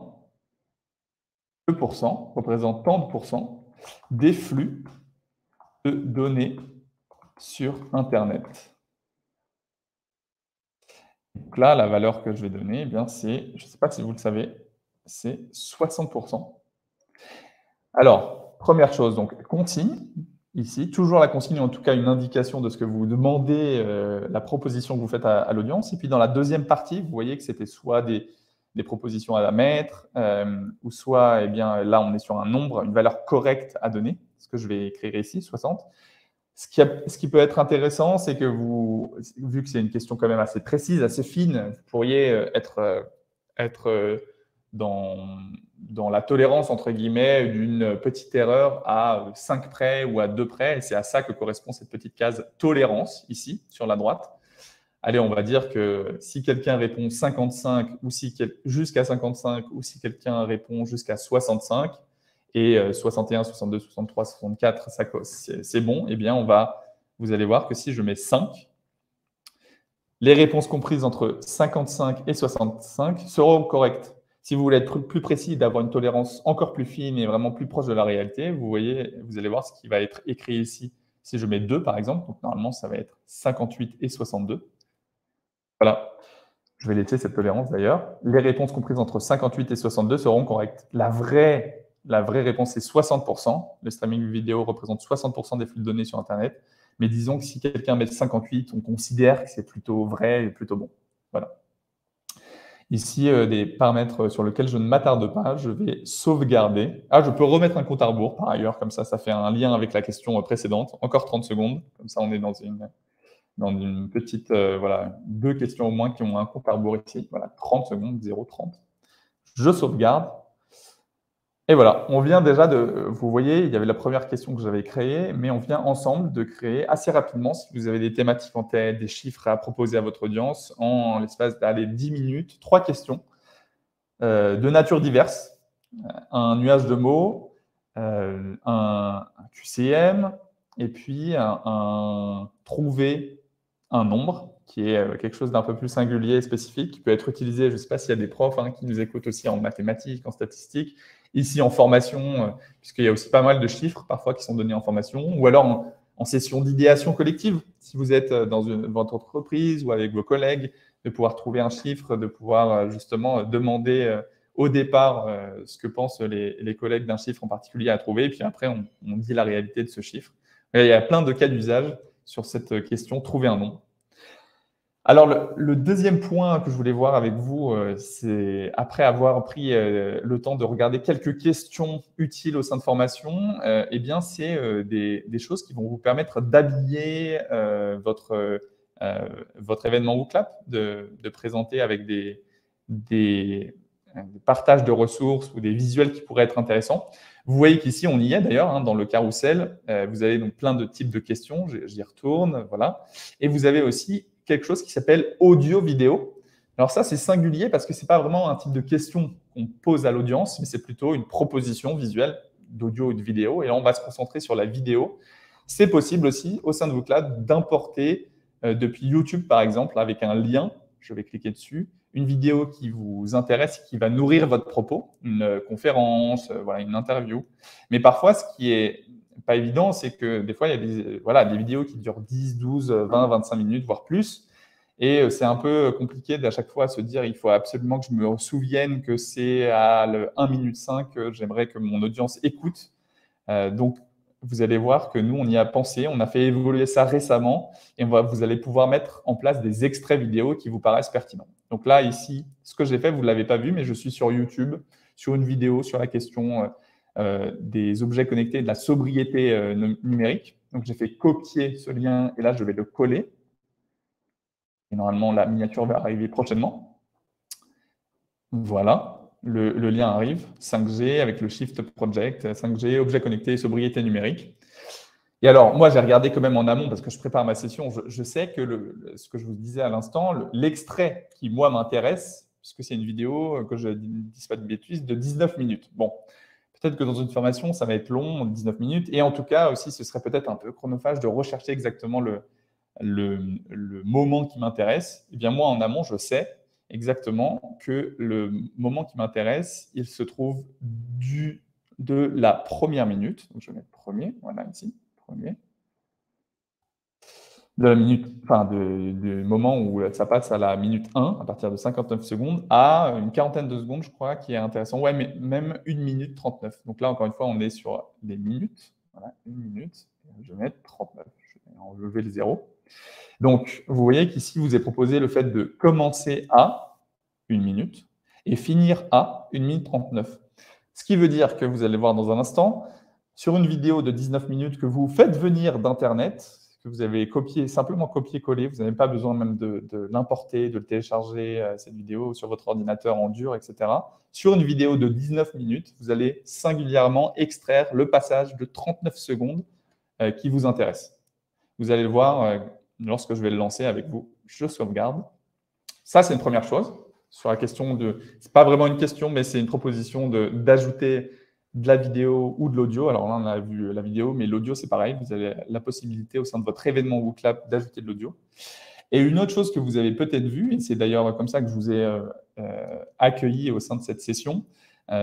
S1: 2%, représente tant de pourcents des flux de données sur Internet. Donc là, la valeur que je vais donner, eh bien, c'est, je ne sais pas si vous le savez, c'est 60%. Alors, première chose, donc consigne, ici, toujours la consigne, en tout cas une indication de ce que vous demandez, la proposition que vous faites à l'audience. Et puis dans la deuxième partie, vous voyez que c'était soit des propositions à mettre, ou soit, eh bien, là, on est sur un nombre, une valeur correcte à donner, ce que je vais écrire ici, 60. Ce qui peut être intéressant, c'est que vu que c'est une question quand même assez précise, assez fine, vous pourriez être dans la tolérance, entre guillemets, d'une petite erreur à 5 près ou à 2 près. Et c'est à ça que correspond cette petite case tolérance, ici, sur la droite. Allez, on va dire que si quelqu'un répond 55 ou jusqu'à 55, ou si quelqu'un répond jusqu'à 65, et 61, 62, 63, 64, c'est bon, eh bien, vous allez voir que si je mets 5, les réponses comprises entre 55 et 65 seront correctes. Si vous voulez être plus précis, d'avoir une tolérance encore plus fine et vraiment plus proche de la réalité, vous allez voir ce qui va être écrit ici. Si je mets 2, par exemple, donc normalement, ça va être 58 et 62. Voilà. Je vais laisser cette tolérance d'ailleurs. Les réponses comprises entre 58 et 62 seront correctes. La vraie réponse, c'est 60%. Le streaming vidéo représente 60% des flux de données sur Internet. Mais disons que si quelqu'un met 58, on considère que c'est plutôt vrai et plutôt bon. Voilà. Ici, des paramètres sur lesquels je ne m'attarde pas. Je vais sauvegarder. Ah, je peux remettre un compte à rebours par ailleurs, comme ça fait un lien avec la question précédente. Encore 30 secondes, comme ça on est dans une petite, voilà, 2 questions au moins qui ont un compte à rebours ici. Voilà, 30 secondes, 0,30. Je sauvegarde. Et voilà, on vient déjà vous voyez, il y avait la première question que j'avais créée, mais on vient ensemble de créer assez rapidement, si vous avez des thématiques en tête, des chiffres à proposer à votre audience, en l'espace d'aller 10 minutes, 3 questions de nature diverse, un nuage de mots, un QCM, et puis trouver un nombre, qui est quelque chose d'un peu plus singulier et spécifique, qui peut être utilisé, je ne sais pas s'il y a des profs qui nous écoutent aussi en mathématiques, en statistiques, ici en formation, puisqu'il y a aussi pas mal de chiffres parfois qui sont donnés en formation, ou alors en session d'idéation collective, si vous êtes dans votre entreprise ou avec vos collègues, de pouvoir trouver un chiffre, de pouvoir justement demander au départ ce que pensent les collègues d'un chiffre en particulier à trouver, et puis après on dit la réalité de ce chiffre. Et il y a plein de cas d'usage sur cette question, trouver un nombre. Alors, le deuxième point que je voulais voir avec vous, c'est après avoir pris le temps de regarder quelques questions utiles au sein de formation, eh bien, c'est des choses qui vont vous permettre d'habiller votre événement WooClap, de présenter avec des partages de ressources ou des visuels qui pourraient être intéressants. Vous voyez qu'ici, on y est d'ailleurs, dans le carrousel. Vous avez donc plein de types de questions. J'y retourne, voilà. Et vous avez aussi quelque chose qui s'appelle audio-vidéo. Alors ça, c'est singulier parce que ce n'est pas vraiment un type de question qu'on pose à l'audience, mais c'est plutôt une proposition visuelle d'audio ou de vidéo. Et là, on va se concentrer sur la vidéo. C'est possible aussi, au sein de WooClap, d'importer depuis YouTube, par exemple, avec un lien. Je vais cliquer dessus. Une vidéo qui vous intéresse, qui va nourrir votre propos, une conférence, voilà, une interview. Mais parfois, ce qui est pas évident, c'est que des fois, il y a des vidéos qui durent 10, 12, 20, 25 minutes, voire plus. Et c'est un peu compliqué d'à chaque fois se dire il faut absolument que je me souvienne que c'est à 1 minute 5 que j'aimerais que mon audience écoute. Donc, vous allez voir que nous, on y a pensé, on a fait évoluer ça récemment et vous allez pouvoir mettre en place des extraits vidéo qui vous paraissent pertinents. Donc là, ici, ce que j'ai fait, vous ne l'avez pas vu, mais je suis sur YouTube, sur une vidéo sur la question des objets connectés et de la sobriété numérique. Donc, j'ai fait copier ce lien et là, je vais le coller. Et normalement, la miniature va arriver prochainement. Voilà. Le lien arrive, 5G avec le Shift Project, 5G, objets connectés et sobriété numérique. Et alors, moi, j'ai regardé quand même en amont parce que je prépare ma session. Je sais que ce que je vous disais à l'instant, l'extrait qui, moi, m'intéresse, puisque c'est une vidéo, que je ne dise pas de bêtises, de 19 minutes. Bon, peut-être que dans une formation, ça va être long, 19 minutes. Et en tout cas, aussi, ce serait peut-être un peu chronophage de rechercher exactement le moment qui m'intéresse. Eh bien, moi, en amont, je sais exactement que le moment qui m'intéresse, il se trouve de la première minute. Donc, je vais mettre premier, voilà, ici, premier. De la minute, enfin, du moment où ça passe à la minute 1, à partir de 59 secondes, à une quarantaine de secondes, je crois, qui est intéressant. Ouais, mais même 1 minute 39. Donc là, encore une fois, on est sur les minutes. Voilà, 1 minute. Je vais mettre 39. Je vais enlever le 0. Donc, vous voyez qu'ici, vous est proposé le fait de commencer à 1 minute et finir à 1 minute 39. Ce qui veut dire que vous allez voir dans un instant, sur une vidéo de 19 minutes que vous faites venir d'Internet, que vous avez simplement copié-collé, vous n'avez pas besoin même de l'importer, de le télécharger, cette vidéo, sur votre ordinateur en dur, etc. Sur une vidéo de 19 minutes, vous allez singulièrement extraire le passage de 39 secondes qui vous intéresse. Vous allez le voir lorsque je vais le lancer avec vous. Je sauvegarde. Ça, c'est une première chose. Sur la question ce n'est pas vraiment une question, mais c'est une proposition d'ajouter de la vidéo ou de l'audio. Alors là, on a vu la vidéo, mais l'audio, c'est pareil. Vous avez la possibilité au sein de votre événement WooClap d'ajouter de l'audio. Et une autre chose que vous avez peut-être vue, et c'est d'ailleurs comme ça que je vous ai accueilli au sein de cette session,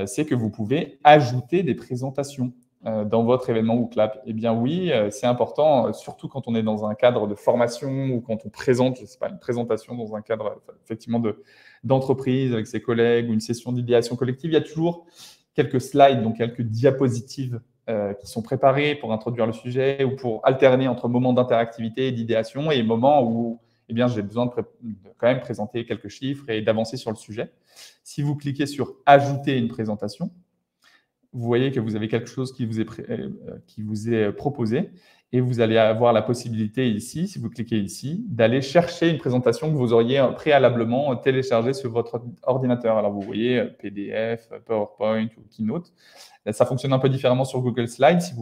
S1: c'est que vous pouvez ajouter des présentations dans votre événement WooClap. Eh bien oui, c'est important, surtout quand on est dans un cadre de formation ou quand on présente, je ne sais pas, une présentation dans un cadre effectivement d'entreprise avec ses collègues ou une session d'idéation collective. Il y a toujours quelques slides, donc quelques diapositives qui sont préparées pour introduire le sujet ou pour alterner entre moments d'interactivité et d'idéation et moments où eh bien, j'ai besoin de quand même présenter quelques chiffres et d'avancer sur le sujet. Si vous cliquez sur « Ajouter une présentation », vous voyez que vous avez quelque chose qui vous est proposé et vous allez avoir la possibilité ici, si vous cliquez ici, d'aller chercher une présentation que vous auriez préalablement téléchargée sur votre ordinateur. Alors, vous voyez PDF, PowerPoint ou Keynote. Ça fonctionne un peu différemment sur Google Slides. Si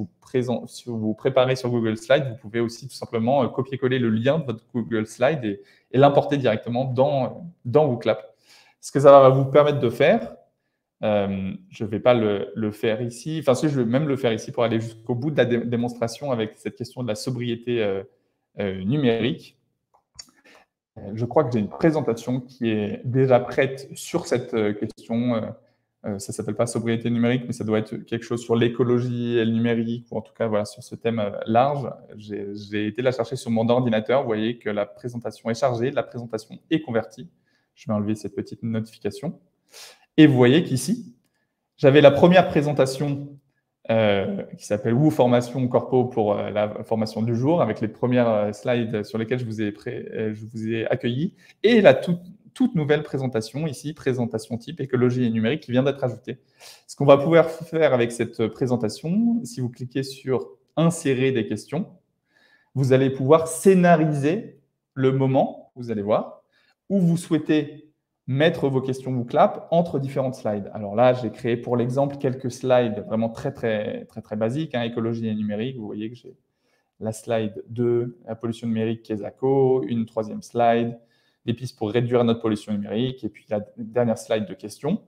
S1: vous préparez sur Google Slides, vous pouvez aussi tout simplement copier-coller le lien de votre Google Slide et l'importer directement dans WooClap. Ce que ça va vous permettre de faire, je ne vais pas le faire ici. Enfin, si, je vais même le faire ici pour aller jusqu'au bout de la démonstration avec cette question de la sobriété numérique. Je crois que j'ai une présentation qui est déjà prête sur cette question. Ça ne s'appelle pas sobriété numérique, mais ça doit être quelque chose sur l'écologie et le numérique, ou en tout cas voilà, sur ce thème large. J'ai été la chercher sur mon ordinateur. Vous voyez que la présentation est chargée, la présentation est convertie. Je vais enlever cette petite notification. Et vous voyez qu'ici, j'avais la première présentation qui s'appelle « WooFormation Corpo » pour la formation du jour, avec les premières slides sur lesquelles je vous ai accueilli, et la toute nouvelle présentation ici, présentation type écologie et numérique, qui vient d'être ajoutée. Ce qu'on va pouvoir faire avec cette présentation, si vous cliquez sur « Insérer des questions », vous allez pouvoir scénariser le moment, vous allez voir, où vous souhaitez mettre vos questions WooClap entre différentes slides. Alors là, j'ai créé pour l'exemple quelques slides vraiment très basiques, hein, écologie et numérique. Vous voyez que j'ai la slide 2, la pollution numérique Kesako, une troisième slide, des pistes pour réduire notre pollution numérique, et puis la dernière slide de questions.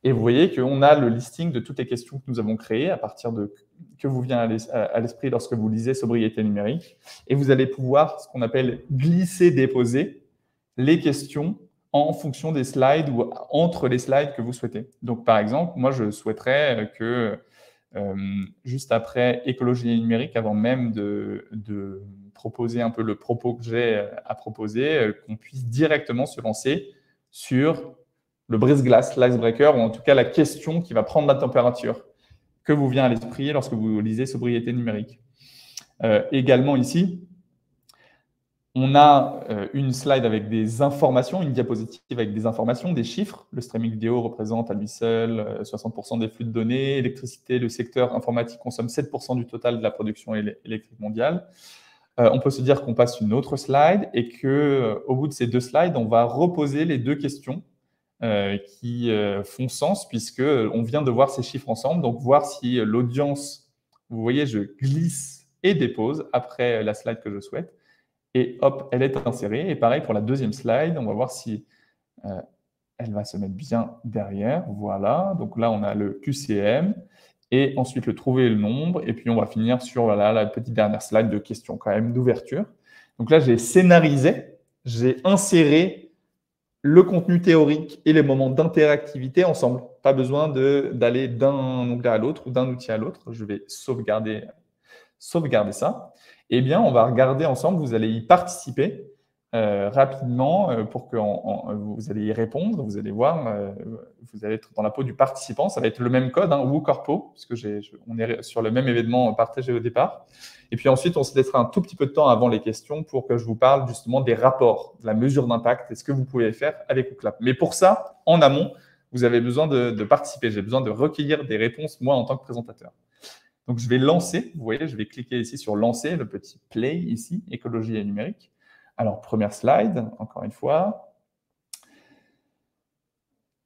S1: Et vous voyez qu'on a le listing de toutes les questions que nous avons créées à partir de que vous vient à l'esprit lorsque vous lisez sobriété numérique. Et vous allez pouvoir, ce qu'on appelle glisser-déposer les questions en fonction des slides ou entre les slides que vous souhaitez. Donc, par exemple, moi, je souhaiterais que juste après écologie et numérique, avant même de proposer un peu le propos que j'ai à proposer, qu'on puisse directement se lancer sur le brise-glace, l'icebreaker, ou en tout cas la question qui va prendre la température que vous vient à l'esprit lorsque vous lisez sobriété numérique. Également ici, on a une slide avec des informations, une diapositive avec des informations, des chiffres. Le streaming vidéo représente à lui seul 60% des flux de données. L'électricité, le secteur informatique consomme 7% du total de la production électrique mondiale. On peut se dire qu'on passe une autre slide et qu'au bout de ces deux slides, on va reposer les deux questions qui font sens puisqu'on vient de voir ces chiffres ensemble. Donc, voir si l'audience, vous voyez, je glisse et dépose après la slide que je souhaite. Et hop, elle est insérée. Et pareil pour la deuxième slide, on va voir si elle va se mettre bien derrière. Voilà, donc là, on a le QCM. Et ensuite, le trouver le nombre. Et puis, on va finir sur voilà, la petite dernière slide de questions quand même, d'ouverture. Donc là, j'ai scénarisé, j'ai inséré le contenu théorique et les moments d'interactivité ensemble. Pas besoin d'aller d'un onglet à l'autre ou d'un outil à l'autre. Je vais sauvegarder ça. Eh bien, on va regarder ensemble, vous allez y participer rapidement pour que vous allez y répondre. Vous allez voir, vous allez être dans la peau du participant. Ça va être le même code, hein, WooCorpo, puisque on est sur le même événement partagé au départ. Et puis ensuite, on se laissera un tout petit peu de temps avant les questions pour que je vous parle justement des rapports, de la mesure d'impact et ce que vous pouvez faire avec WooClap. Mais pour ça, en amont, vous avez besoin de participer. J'ai besoin de recueillir des réponses, moi, en tant que présentateur. Donc, je vais lancer. Vous voyez, je vais cliquer ici sur « Lancer », le petit « Play » ici, écologie et numérique. Alors, première slide, encore une fois.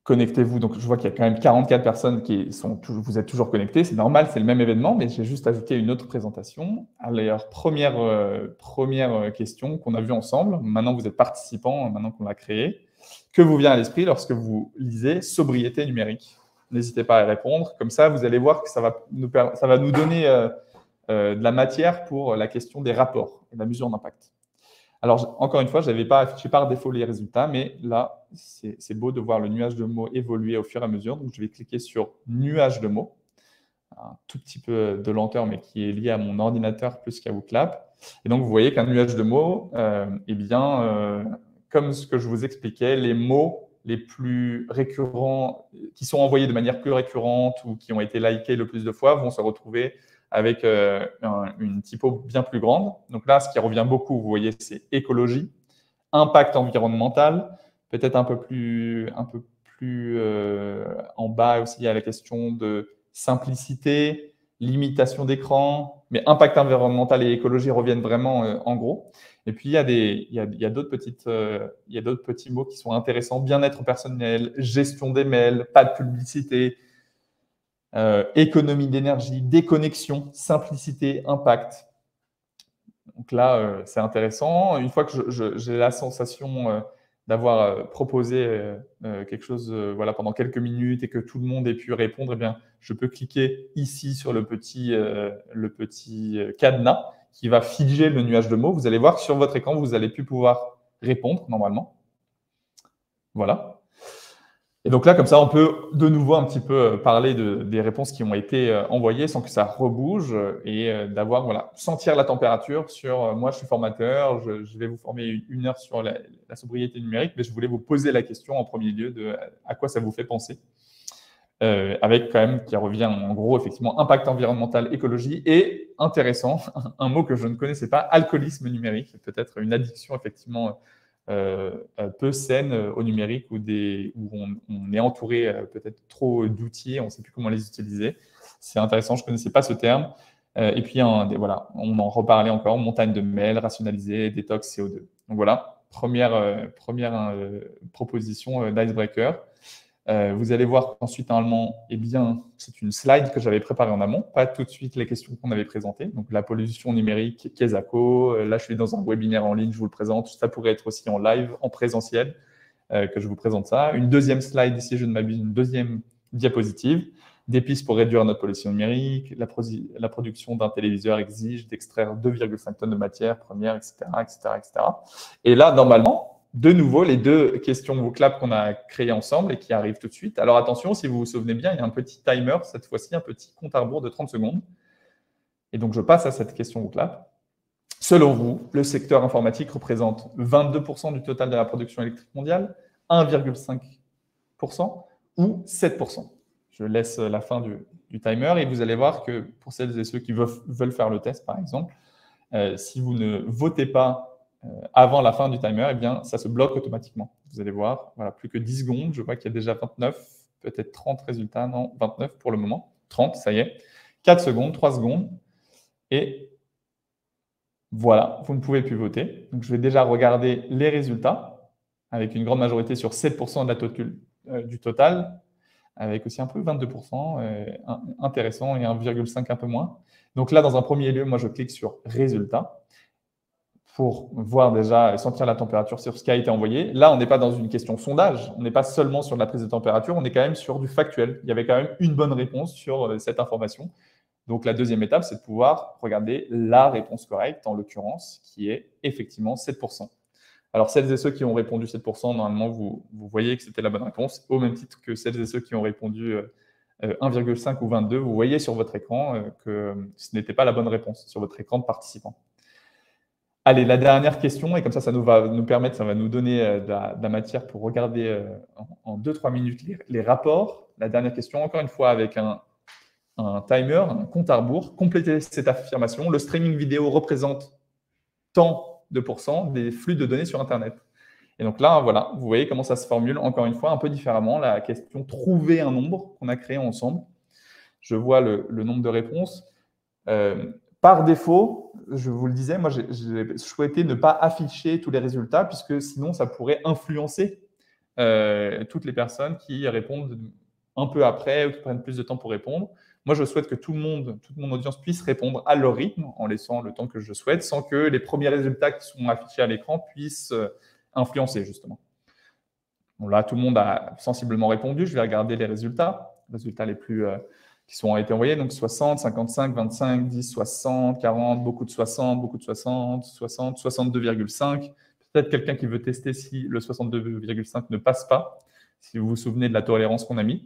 S1: Connectez-vous. Donc, je vois qu'il y a quand même 44 personnes vous êtes toujours connectés. C'est normal, c'est le même événement, mais j'ai juste ajouté une autre présentation. Alors, première question qu'on a vue ensemble. Maintenant, vous êtes participants, maintenant qu'on l'a créé. Que vous vient à l'esprit lorsque vous lisez « Sobriété numérique » ? N'hésitez pas à répondre. Comme ça, vous allez voir que ça va nous donner de la matière pour la question des rapports et de la mesure d'impact. Alors, encore une fois, je n'ai pas affiché par défaut les résultats, mais là, c'est beau de voir le nuage de mots évoluer au fur et à mesure. Donc, je vais cliquer sur « Nuage de mots ». Un tout petit peu de lenteur, mais qui est lié à mon ordinateur plus qu'à WooClap. Et donc, vous voyez qu'un nuage de mots, comme ce que je vous expliquais, les mots les plus récurrents, qui sont envoyés de manière plus récurrente ou qui ont été likés le plus de fois, vont se retrouver avec une typo bien plus grande. Donc là, ce qui revient beaucoup, vous voyez, c'est écologie, Impact environnemental, peut-être un peu plus en bas aussi, il y a la question de simplicité, limitation d'écran, mais impact environnemental et écologie reviennent vraiment en gros. Et puis, il y a d'autres petits mots qui sont intéressants. Bien-être personnel, gestion des mails, pas de publicité, économie d'énergie, déconnexion, simplicité, impact. Donc là, c'est intéressant. Une fois que j'ai la sensation d'avoir proposé quelque chose voilà, pendant quelques minutes et que tout le monde ait pu répondre, eh bien, je peux cliquer ici sur le petit cadenas qui va figer le nuage de mots. Vous allez voir que sur votre écran, vous allez plus pouvoir répondre normalement. Voilà. Et donc là, comme ça, on peut de nouveau un petit peu parler des réponses qui ont été envoyées sans que ça rebouge et d'avoir, voilà, sentir la température sur moi, je suis formateur, je vais vous former 1 heure sur la sobriété numérique, mais je voulais vous poser la question en premier lieu de à quoi ça vous fait penser. Avec quand même qui revient en gros, effectivement, impact environnemental, écologie et intéressant, un mot que je ne connaissais pas, alcoolisme numérique, peut-être une addiction effectivement peu saine au numérique où on est entouré peut-être trop d'outils, on ne sait plus comment les utiliser. C'est intéressant, je ne connaissais pas ce terme. Et puis, voilà, on en reparlait encore, montagne de mails, rationaliser, détox, CO2. Donc voilà, première proposition d'icebreaker. Vous allez voir qu'ensuite, normalement, eh bien, c'est une slide que j'avais préparée en amont, pas tout de suite les questions qu'on avait présentées. Donc, la pollution numérique, Kesako. Là, je suis dans un webinaire en ligne, je vous le présente. Ça pourrait être aussi en live, en présentiel, que je vous présente ça. Une deuxième slide ici, je ne m'abuse, une deuxième diapositive. Des pistes pour réduire notre pollution numérique. La production d'un téléviseur exige d'extraire 2,5 tonnes de matière première, etc., etc., etc. Et là, normalement, de nouveau, les deux questions vocab qu'on a créées ensemble et qui arrivent tout de suite. Alors attention, si vous vous souvenez bien, il y a un petit timer, cette fois-ci, un petit compte à rebours de 30 secondes. Et donc, je passe à cette question vocab. Selon vous, le secteur informatique représente 22% du total de la production électrique mondiale, 1,5% ou 7%. Je laisse la fin du timer et vous allez voir que pour celles et ceux qui veulent faire le test, par exemple, si vous ne votez pas avant la fin du timer, eh bien, ça se bloque automatiquement. Vous allez voir, voilà, plus que 10 secondes. Je vois qu'il y a déjà 29, peut-être 30 résultats. Non, 29 pour le moment. 30, ça y est. 4 secondes, 3 secondes. Et voilà, vous ne pouvez plus voter. Donc, je vais déjà regarder les résultats avec une grande majorité sur 7% du total, avec aussi un peu 22%, intéressant, et 1,5 un peu moins. Donc là, dans un premier lieu, moi, je clique sur résultats pour voir déjà, sentir la température sur ce qui a été envoyé. Là, on n'est pas dans une question sondage, on n'est pas seulement sur de la prise de température, on est quand même sur du factuel. Il y avait quand même une bonne réponse sur cette information. Donc, la deuxième étape, c'est de pouvoir regarder la réponse correcte, en l'occurrence, qui est effectivement 7%. Alors, celles et ceux qui ont répondu 7%, normalement, vous voyez que c'était la bonne réponse, au même titre que celles et ceux qui ont répondu 1,5 ou 22, vous voyez sur votre écran que ce n'était pas la bonne réponse, sur votre écran de participant. Allez, la dernière question, et comme ça, ça va nous donner de la matière pour regarder en 2-3 minutes les rapports. La dernière question, encore une fois, avec un timer, un compte à rebours. Complétez cette affirmation. Le streaming vidéo représente tant de pourcents des flux de données sur Internet. Et donc là, voilà, vous voyez comment ça se formule, encore une fois, un peu différemment. La question « Trouver un nombre » qu'on a créé ensemble. Je vois le nombre de réponses. Par défaut, je vous le disais, moi, j'ai souhaité ne pas afficher tous les résultats puisque sinon, ça pourrait influencer toutes les personnes qui répondent un peu après ou qui prennent plus de temps pour répondre. Moi, je souhaite que toute mon audience puisse répondre à leur rythme en laissant le temps que je souhaite sans que les premiers résultats qui sont affichés à l'écran puissent influencer, justement. Bon, là, tout le monde a sensiblement répondu. Je vais regarder les résultats les plus qui ont été envoyés. Donc, 60, 55, 25, 10, 60, 40, beaucoup de 60, 60, 62,5. Peut-être quelqu'un qui veut tester si le 62,5 ne passe pas, si vous vous souvenez de la tolérance qu'on a mis.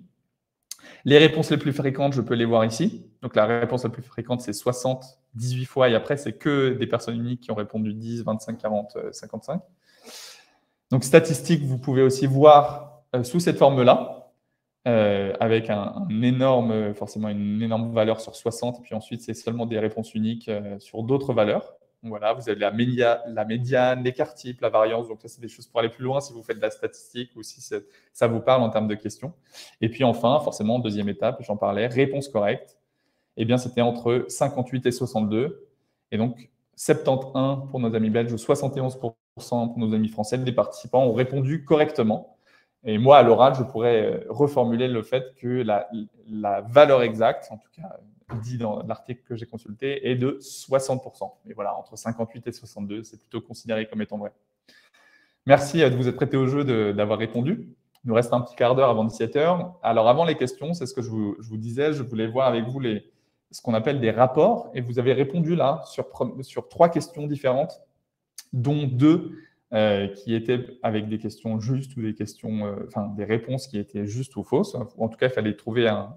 S1: Les réponses les plus fréquentes, je peux les voir ici. Donc, la réponse la plus fréquente, c'est 60, 18 fois. Et après, c'est que des personnes uniques qui ont répondu 10, 25, 40, 55. Donc, statistiques, vous pouvez aussi voir sous cette forme-là, avec forcément une énorme valeur sur 60. Et puis ensuite, c'est seulement des réponses uniques sur d'autres valeurs. Donc voilà, vous avez la médiane, l'écart type, la variance. Donc ça, c'est des choses pour aller plus loin si vous faites de la statistique ou si ça vous parle en termes de questions. Et puis enfin, forcément, deuxième étape, j'en parlais, réponse correcte. Eh bien, c'était entre 58 et 62. Et donc, 71 pour nos amis belges ou 71% pour nos amis français. Les participants ont répondu correctement. Et moi, à l'oral, je pourrais reformuler le fait que la valeur exacte, en tout cas dit dans l'article que j'ai consulté, est de 60%. Mais voilà, entre 58 et 62, c'est plutôt considéré comme étant vrai. Merci de vous être prêté au jeu, d'avoir répondu. Il nous reste un petit quart d'heure avant 17h. Alors, avant les questions, c'est ce que je vous disais, je voulais voir avec vous ce qu'on appelle des rapports. Et vous avez répondu là sur 3 questions différentes, dont 2 qui étaient avec des questions justes ou des questions, des réponses qui étaient justes ou fausses. En tout cas, il fallait trouver un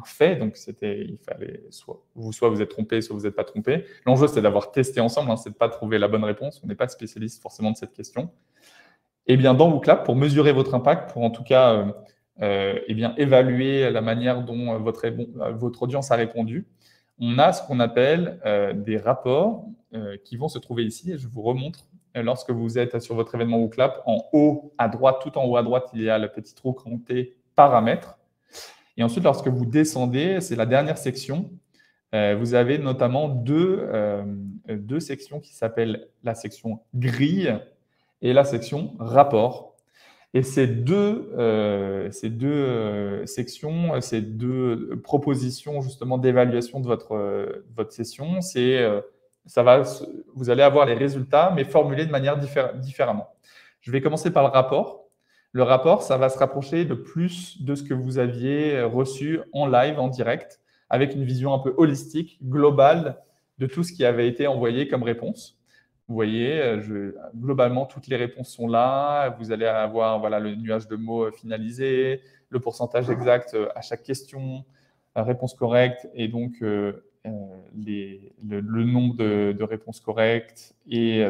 S1: fait. Donc, il fallait soit vous êtes trompé, soit vous n'êtes pas trompé. L'enjeu, c'est d'avoir testé ensemble, c'est de ne pas trouver la bonne réponse. On n'est pas spécialiste forcément de cette question. Eh bien, dans WooClap, pour mesurer votre impact, pour en tout cas évaluer la manière dont votre audience a répondu, on a ce qu'on appelle des rapports qui vont se trouver ici. Et je vous remontre. Lorsque vous êtes sur votre événement WooClap, en haut à droite, tout en haut à droite, il y a le petit trou cranté paramètres. Et ensuite, lorsque vous descendez, c'est la dernière section. Vous avez notamment deux sections qui s'appellent la section grille et la section rapport. Et ces deux sections, ces deux propositions justement d'évaluation de votre session, vous allez avoir les résultats, mais formulés de manière différemment. Je vais commencer par le rapport. Le rapport, ça va se rapprocher le plus de ce que vous aviez reçu en live, en direct, avec une vision un peu holistique, globale, de tout ce qui avait été envoyé comme réponse. Vous voyez, globalement, toutes les réponses sont là. Vous allez avoir le nuage de mots finalisé, le pourcentage exact à chaque question, la réponse correcte et donc le nombre de réponses correctes et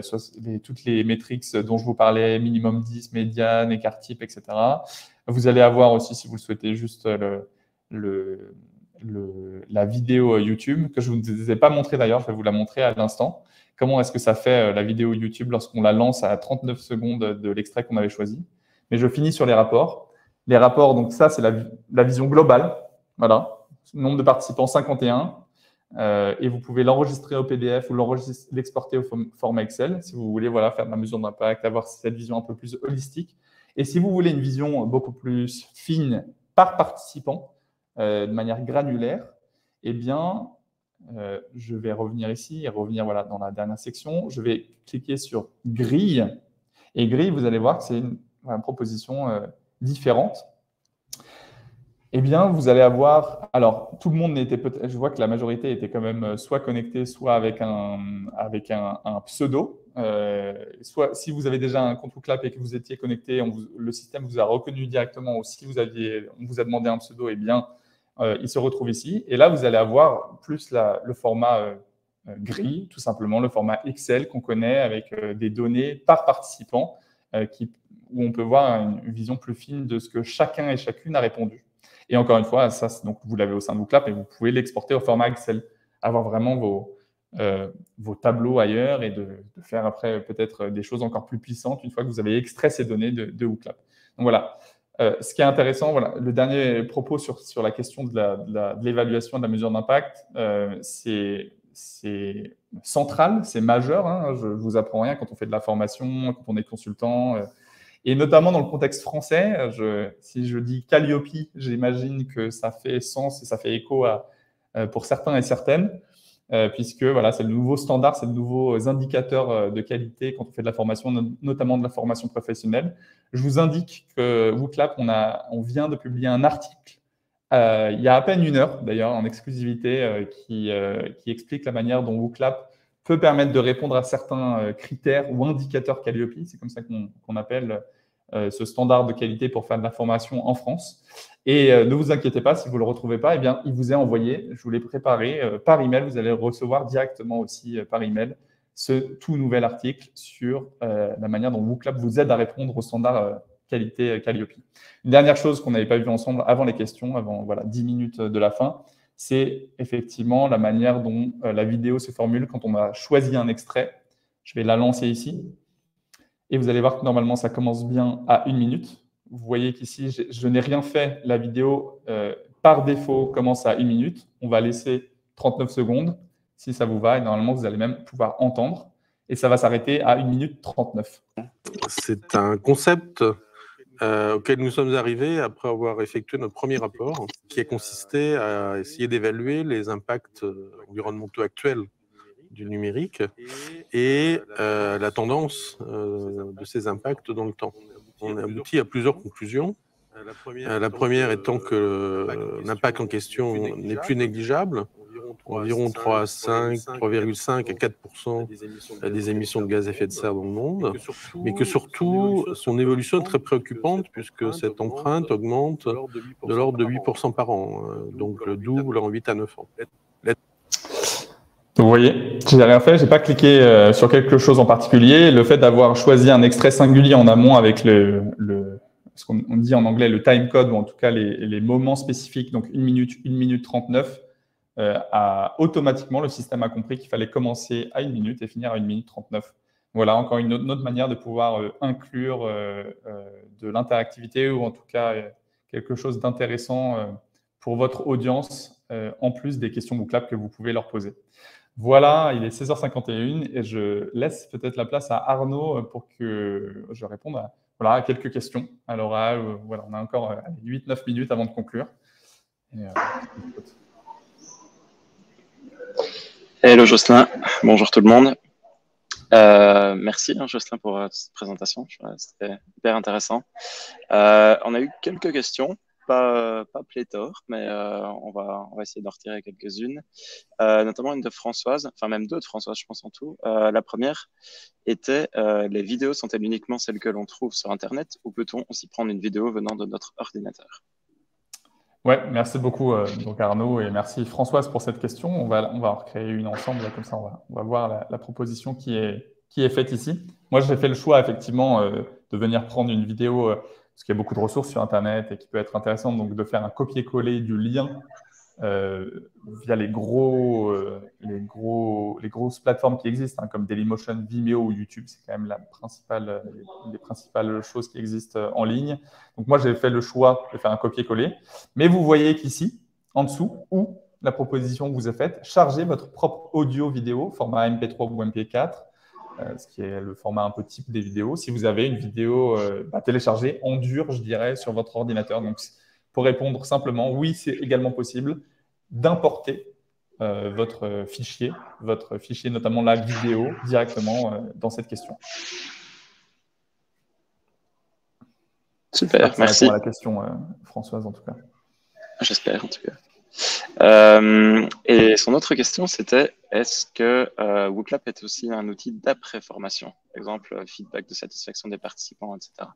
S1: toutes les métriques dont je vous parlais, minimum 10, médiane, écart type, etc. Vous allez avoir aussi, si vous le souhaitez, juste la vidéo YouTube que je ne vous ai pas montré d'ailleurs, je vais vous la montrer à l'instant. Comment est-ce que ça fait la vidéo YouTube lorsqu'on la lance à 39 secondes de l'extrait qu'on avait choisi. Mais je finis sur les rapports. Les rapports, donc ça, c'est la vision globale. Voilà, nombre de participants, 51. Et vous pouvez l'enregistrer au PDF ou l'exporter au format Excel si vous voulez faire de la mesure d'impact, avoir cette vision un peu plus holistique. Et si vous voulez une vision beaucoup plus fine par participant, de manière granulaire, eh bien, je vais revenir ici et revenir dans la dernière section. Je vais cliquer sur grille. Et grille, vous allez voir que c'est une proposition différente. Eh bien, vous allez avoir… Alors, tout le monde n'était peut-être… Je vois que la majorité était quand même soit connectée, soit avec un pseudo. Soit si vous avez déjà un compte WooClap et que vous étiez connecté, le système vous a reconnu directement, ou si on vous a demandé un pseudo, eh bien, il se retrouve ici. Et là, vous allez avoir plus le format grille, tout simplement, le format Excel qu'on connaît avec des données par participant où on peut voir une vision plus fine de ce que chacun et chacune a répondu. Et encore une fois, ça, donc, vous l'avez au sein de WooClap et vous pouvez l'exporter au format Excel, avoir vraiment vos tableaux ailleurs et de faire après peut-être des choses encore plus puissantes une fois que vous avez extrait ces données de WooClap. Donc voilà. Ce qui est intéressant, le dernier propos sur la question de l'évaluation de la mesure d'impact, c'est central, c'est majeur. Je ne vous apprends rien quand on fait de la formation, quand on est consultant. Et notamment dans le contexte français, si je dis Calliope, j'imagine que ça fait sens et ça fait écho pour certains et certaines, puisque c'est le nouveau standard, c'est le nouveau indicateur de qualité quand on fait de la formation, notamment de la formation professionnelle. Je vous indique que WooClap, on vient de publier un article il y a à peine 1 heure, d'ailleurs, en exclusivité, qui explique la manière dont WooClap peut permettre de répondre à certains critères ou indicateurs Calliope. C'est comme ça qu'on appelle ce standard de qualité pour faire de la formation en France. Et ne vous inquiétez pas, si vous ne le retrouvez pas, eh bien, il vous est envoyé, je vous l'ai préparé par email. Vous allez le recevoir directement aussi par email, ce tout nouvel article sur la manière dont WooClap vous aide à répondre au standard qualité Calliope. Une dernière chose qu'on n'avait pas vue ensemble avant les questions, avant 10 minutes de la fin, c'est effectivement la manière dont la vidéo se formule quand on a choisi un extrait. Je vais la lancer ici. Et vous allez voir que normalement, ça commence bien à 1 minute. Vous voyez qu'ici, je n'ai rien fait. La vidéo, par défaut, commence à 1 minute. On va laisser 39 secondes, si ça vous va. Et normalement, vous allez même pouvoir entendre. Et ça va s'arrêter à 1 minute 39.
S2: C'est un concept auquel nous sommes arrivés après avoir effectué notre premier rapport, qui a consisté à essayer d'évaluer les impacts environnementaux actuels du numérique et la tendance de ces impacts dans le temps. On a abouti à plusieurs conclusions. La première étant que l'impact en question n'est plus négligeable, environ 3,5 à 4% des émissions de gaz à effet de serre dans le monde, mais que surtout, son évolution est très préoccupante puisque cette empreinte augmente de l'ordre de 8% par an, donc le double en 8 à 9 ans.
S1: Vous voyez, je n'ai rien fait, je n'ai pas cliqué sur quelque chose en particulier. Le fait d'avoir choisi un extrait singulier en amont avec ce qu'on dit en anglais le time code, ou en tout cas les moments spécifiques, donc 1 minute 39, automatiquement, le système a compris qu'il fallait commencer à 1 minute et finir à 1 minute 39. Voilà, encore une autre manière de pouvoir inclure de l'interactivité, ou en tout cas quelque chose d'intéressant pour votre audience, en plus des questions WooClap que vous pouvez leur poser. Voilà, il est 16h51 et je laisse peut-être la place à Arnaud pour que je réponde à quelques questions à l'oral. Voilà, on a encore 8-9 minutes avant de conclure.
S3: Hello Jocelyn, bonjour tout le monde. Merci Jocelyn pour cette présentation, c'était hyper intéressant. On a eu quelques questions. Pas pléthore, mais on va essayer d'en retirer quelques-unes, notamment une de Françoise, enfin même deux de Françoise, je pense en tout. La première était les vidéos sont-elles uniquement celles que l'on trouve sur Internet ou peut-on aussi prendre une vidéo venant de notre ordinateur?
S1: Ouais, merci beaucoup donc Arnaud, et merci Françoise pour cette question. On va en recréer une ensemble, comme ça on va voir la proposition qui est faite ici. Moi, j'ai fait le choix effectivement de venir prendre une vidéo parce qu'il y a beaucoup de ressources sur Internet et qui peut être intéressant, donc de faire un copier-coller du lien via les grosses plateformes qui existent, comme Dailymotion, Vimeo ou YouTube. C'est quand même les principales choses qui existent en ligne. Donc moi, j'ai fait le choix de faire un copier-coller. Mais vous voyez qu'ici, en dessous, où la proposition vous est faite, chargez votre propre audio-vidéo, format MP3 ou MP4, ce qui est le format un peu type des vidéos, si vous avez une vidéo téléchargée en dur, je dirais, sur votre ordinateur. Donc, pour répondre simplement, oui, c'est également possible d'importer votre fichier notamment la vidéo, directement dans cette question.
S3: Super, merci.
S1: Ça répond à la question, Françoise, en tout cas.
S3: J'espère, en tout cas. Et son autre question, c'était est-ce que WooClap est aussi un outil d'après-formation, par exemple feedback de satisfaction des participants, etc.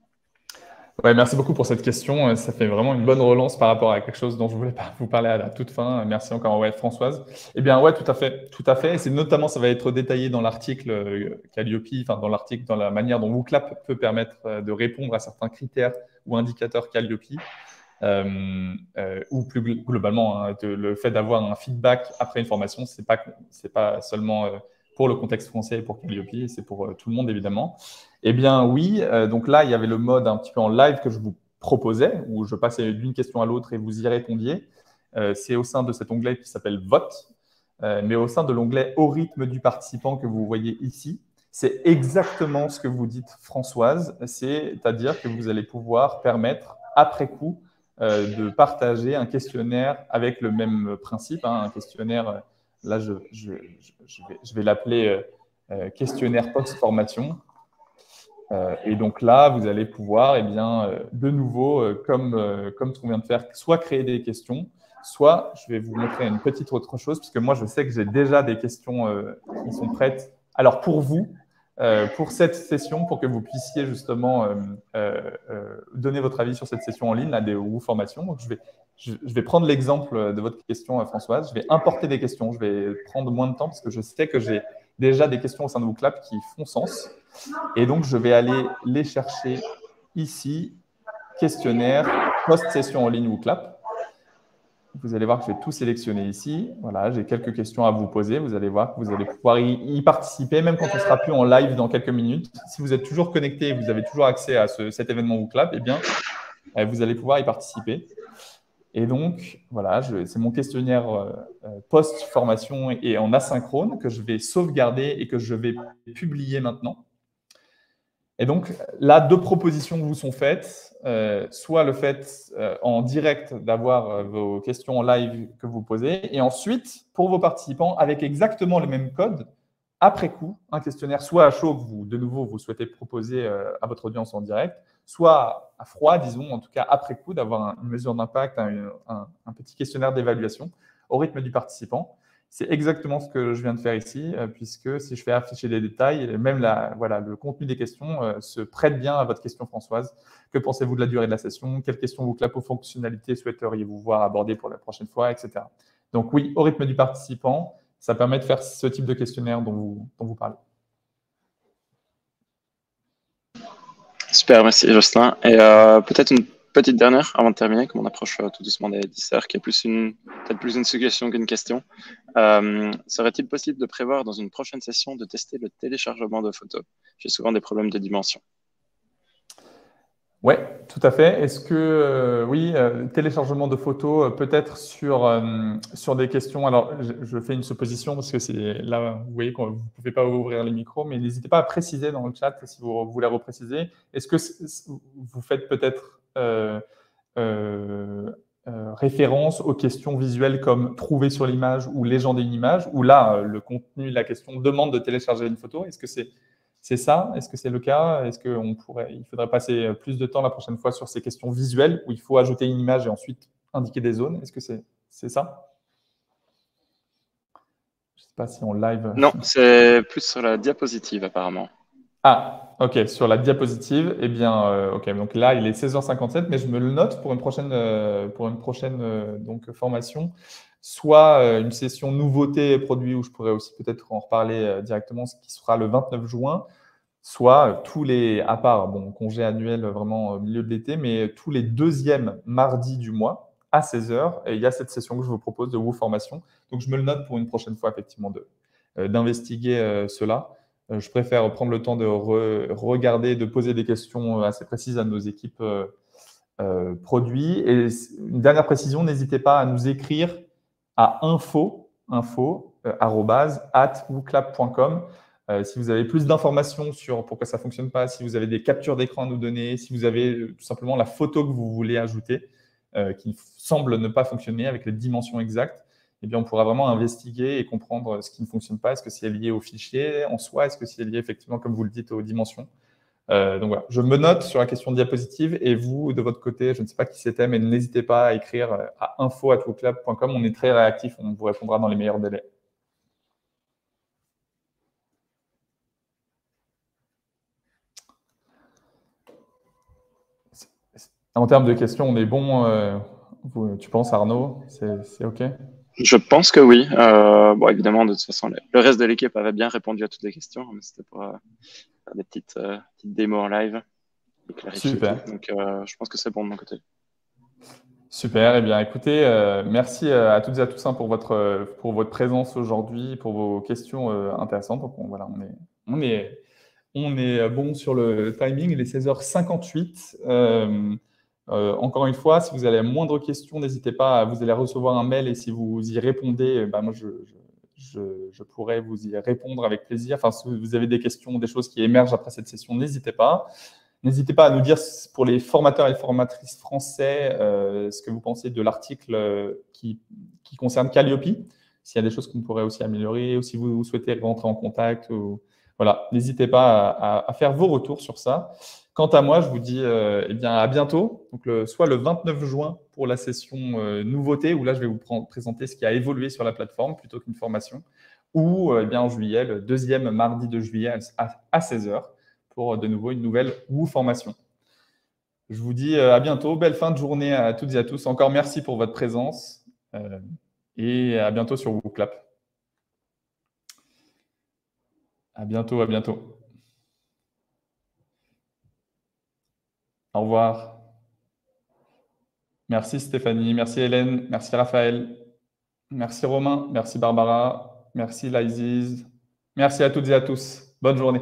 S1: Ouais, merci beaucoup pour cette question. Ça fait vraiment une bonne relance par rapport à quelque chose dont je voulais vous parler à la toute fin. Merci encore, Françoise. Eh bien, ouais, tout à fait. Et c'est notamment, ça va être détaillé dans l'article Calliope, dans l'article, dans la manière dont WooClap peut permettre de répondre à certains critères ou indicateurs Calliope. Ou plus globalement, le fait d'avoir un feedback après une formation, c'est pas seulement pour le contexte français et pour Calliope, c'est pour tout le monde évidemment. Eh bien oui, donc là il y avait le mode un petit peu en live que je vous proposais, où je passais d'une question à l'autre et vous y répondiez. C'est au sein de cet onglet qui s'appelle Vote, mais au sein de l'onglet Au rythme du participant que vous voyez ici, c'est exactement ce que vous dites Françoise, c'est-à-dire que vous allez pouvoir permettre après coup de partager un questionnaire avec le même principe, un questionnaire, là je vais l'appeler questionnaire post-formation. Et donc là, vous allez pouvoir, de nouveau, comme ce qu'on vient de faire, soit créer des questions, soit je vais vous montrer une petite autre chose, puisque moi je sais que j'ai déjà des questions qui sont prêtes. Alors pour vous, pour cette session, pour que vous puissiez justement donner votre avis sur cette session en ligne, des formations. Donc, je vais prendre l'exemple de votre question, Françoise. Je vais importer des questions. Je vais prendre moins de temps parce que je sais que j'ai déjà des questions au sein de WooClap qui font sens. Et donc, je vais aller les chercher ici, questionnaire, post-session en ligne WooClap. vous allez voir que je vais tout sélectionner ici. Voilà, j'ai quelques questions à vous poser. Vous allez voir que vous allez pouvoir y participer, même quand on ne sera plus en live dans quelques minutes. Si vous êtes toujours connecté et vous avez toujours accès à cet événement WooClap, eh bien, vous allez pouvoir y participer. Et donc, voilà, c'est mon questionnaire post-formation et en asynchrone que je vais sauvegarder et que je vais publier maintenant. Et donc, là, 2 propositions vous sont faites. Soit le fait en direct d'avoir vos questions en live que vous posez, et ensuite, pour vos participants, avec exactement le même code, après coup, un questionnaire soit à chaud que vous, de nouveau, vous souhaitez proposer à votre audience en direct, soit à froid, disons, en tout cas après coup, d'avoir une mesure d'impact, un petit questionnaire d'évaluation au rythme du participant. C'est exactement ce que je viens de faire ici, puisque si je fais afficher des détails, même le contenu des questions se prête bien à votre question, Françoise. Que pensez-vous de la durée de la session? Quelles questions WooClap aux fonctionnalités souhaiteriez-vous voir abordées pour la prochaine fois, etc. Donc oui, au rythme du participant, ça permet de faire ce type de questionnaire dont vous parlez.
S3: Super, merci Jocelyn. Et peut-être une petite dernière avant de terminer, comme on approche tout doucement des 10 heures, qui est peut-être plus une suggestion qu'une question. Serait-il possible de prévoir dans une prochaine session de tester le téléchargement de photos? J'ai souvent des problèmes de dimension.
S1: Oui, tout à fait. Est-ce que, oui, téléchargement de photos, peut-être sur des questions. Alors, je fais une supposition parce que c'est là, vous voyez que vous ne pouvez pas ouvrir les micros, mais n'hésitez pas à préciser dans le chat si vous voulez repréciser. Est-ce que vous faites peut-être référence aux questions visuelles comme trouver sur l'image ou légender une image, ou là, le contenu de la question demande de télécharger une photo? Est-ce que c'est ça? Est-ce que c'est le cas? Est-ce qu'il faudrait passer plus de temps la prochaine fois sur ces questions visuelles où il faut ajouter une image et ensuite indiquer des zones? Est-ce que c'est ça? Je ne sais pas si on live.
S3: Non, c'est plus sur la diapositive apparemment.
S1: Ah, ok, sur la diapositive, eh bien, ok, donc là, il est 16h57, mais je me le note pour une prochaine, donc, formation, soit une session nouveauté produit où je pourrais aussi peut-être en reparler directement, ce qui sera le 29 juin, soit à part, bon, congé annuel vraiment au milieu de l'été, mais tous les deuxièmes mardis du mois à 16h, et il y a cette session que je vous propose de WooFormation. Donc, je me le note pour une prochaine fois, effectivement, d'investiguer cela. Je préfère prendre le temps de regarder, de poser des questions assez précises à nos équipes produits. Et une dernière précision, n'hésitez pas à nous écrire à info@wooclap.com si vous avez plus d'informations sur pourquoi ça ne fonctionne pas, si vous avez des captures d'écran à nous donner, si vous avez tout simplement la photo que vous voulez ajouter qui semble ne pas fonctionner avec les dimensions exactes, eh bien, on pourra vraiment investiguer et comprendre ce qui ne fonctionne pas. Est-ce que c'est lié au fichier en soi? Est-ce que c'est lié effectivement, comme vous le dites, aux dimensions? Donc voilà, je me note sur la question de diapositive et vous, de votre côté, je ne sais pas qui c'était, mais n'hésitez pas à écrire à info@wooclap.com. On est très réactif, on vous répondra dans les meilleurs délais. En termes de questions, on est bon. Tu penses, Arnaud? C'est OK?
S3: Je pense que oui. Bon, évidemment, de toute façon, le reste de l'équipe avait bien répondu à toutes les questions, mais c'était pour faire des petites démos en live et clarifier
S1: Super.
S3: tout. Donc, je pense que c'est bon de mon côté.
S1: Super. Eh bien, écoutez, merci à toutes et à tous pour votre présence aujourd'hui, pour vos questions intéressantes. Donc, voilà, on est bon sur le timing. Il est 16h58. Encore une fois, si vous avez la moindre question, n'hésitez pas. Vous allez recevoir un mail et si vous y répondez, moi, je pourrais vous y répondre avec plaisir. Enfin, si vous avez des questions, des choses qui émergent après cette session, n'hésitez pas. N'hésitez pas à nous dire, pour les formateurs et formatrices français, ce que vous pensez de l'article qui concerne Calliope, s'il y a des choses qu'on pourrait aussi améliorer, ou si vous souhaitez rentrer en contact. Voilà, n'hésitez pas à faire vos retours sur ça. Quant à moi, je vous dis eh bien, à bientôt, donc soit le 29 juin pour la session nouveauté, où là, je vais vous présenter ce qui a évolué sur la plateforme plutôt qu'une formation, ou eh bien, en juillet, le deuxième mardi de juillet à 16h, pour de nouveau une nouvelle WooFormation. Je vous dis à bientôt, belle fin de journée à toutes et à tous. Encore merci pour votre présence et à bientôt sur WooClap. À bientôt, à bientôt. Au revoir. Merci Stéphanie, merci Hélène, merci Raphaël, merci Romain, merci Barbara, merci Laiziz. Merci à toutes et à tous. Bonne journée.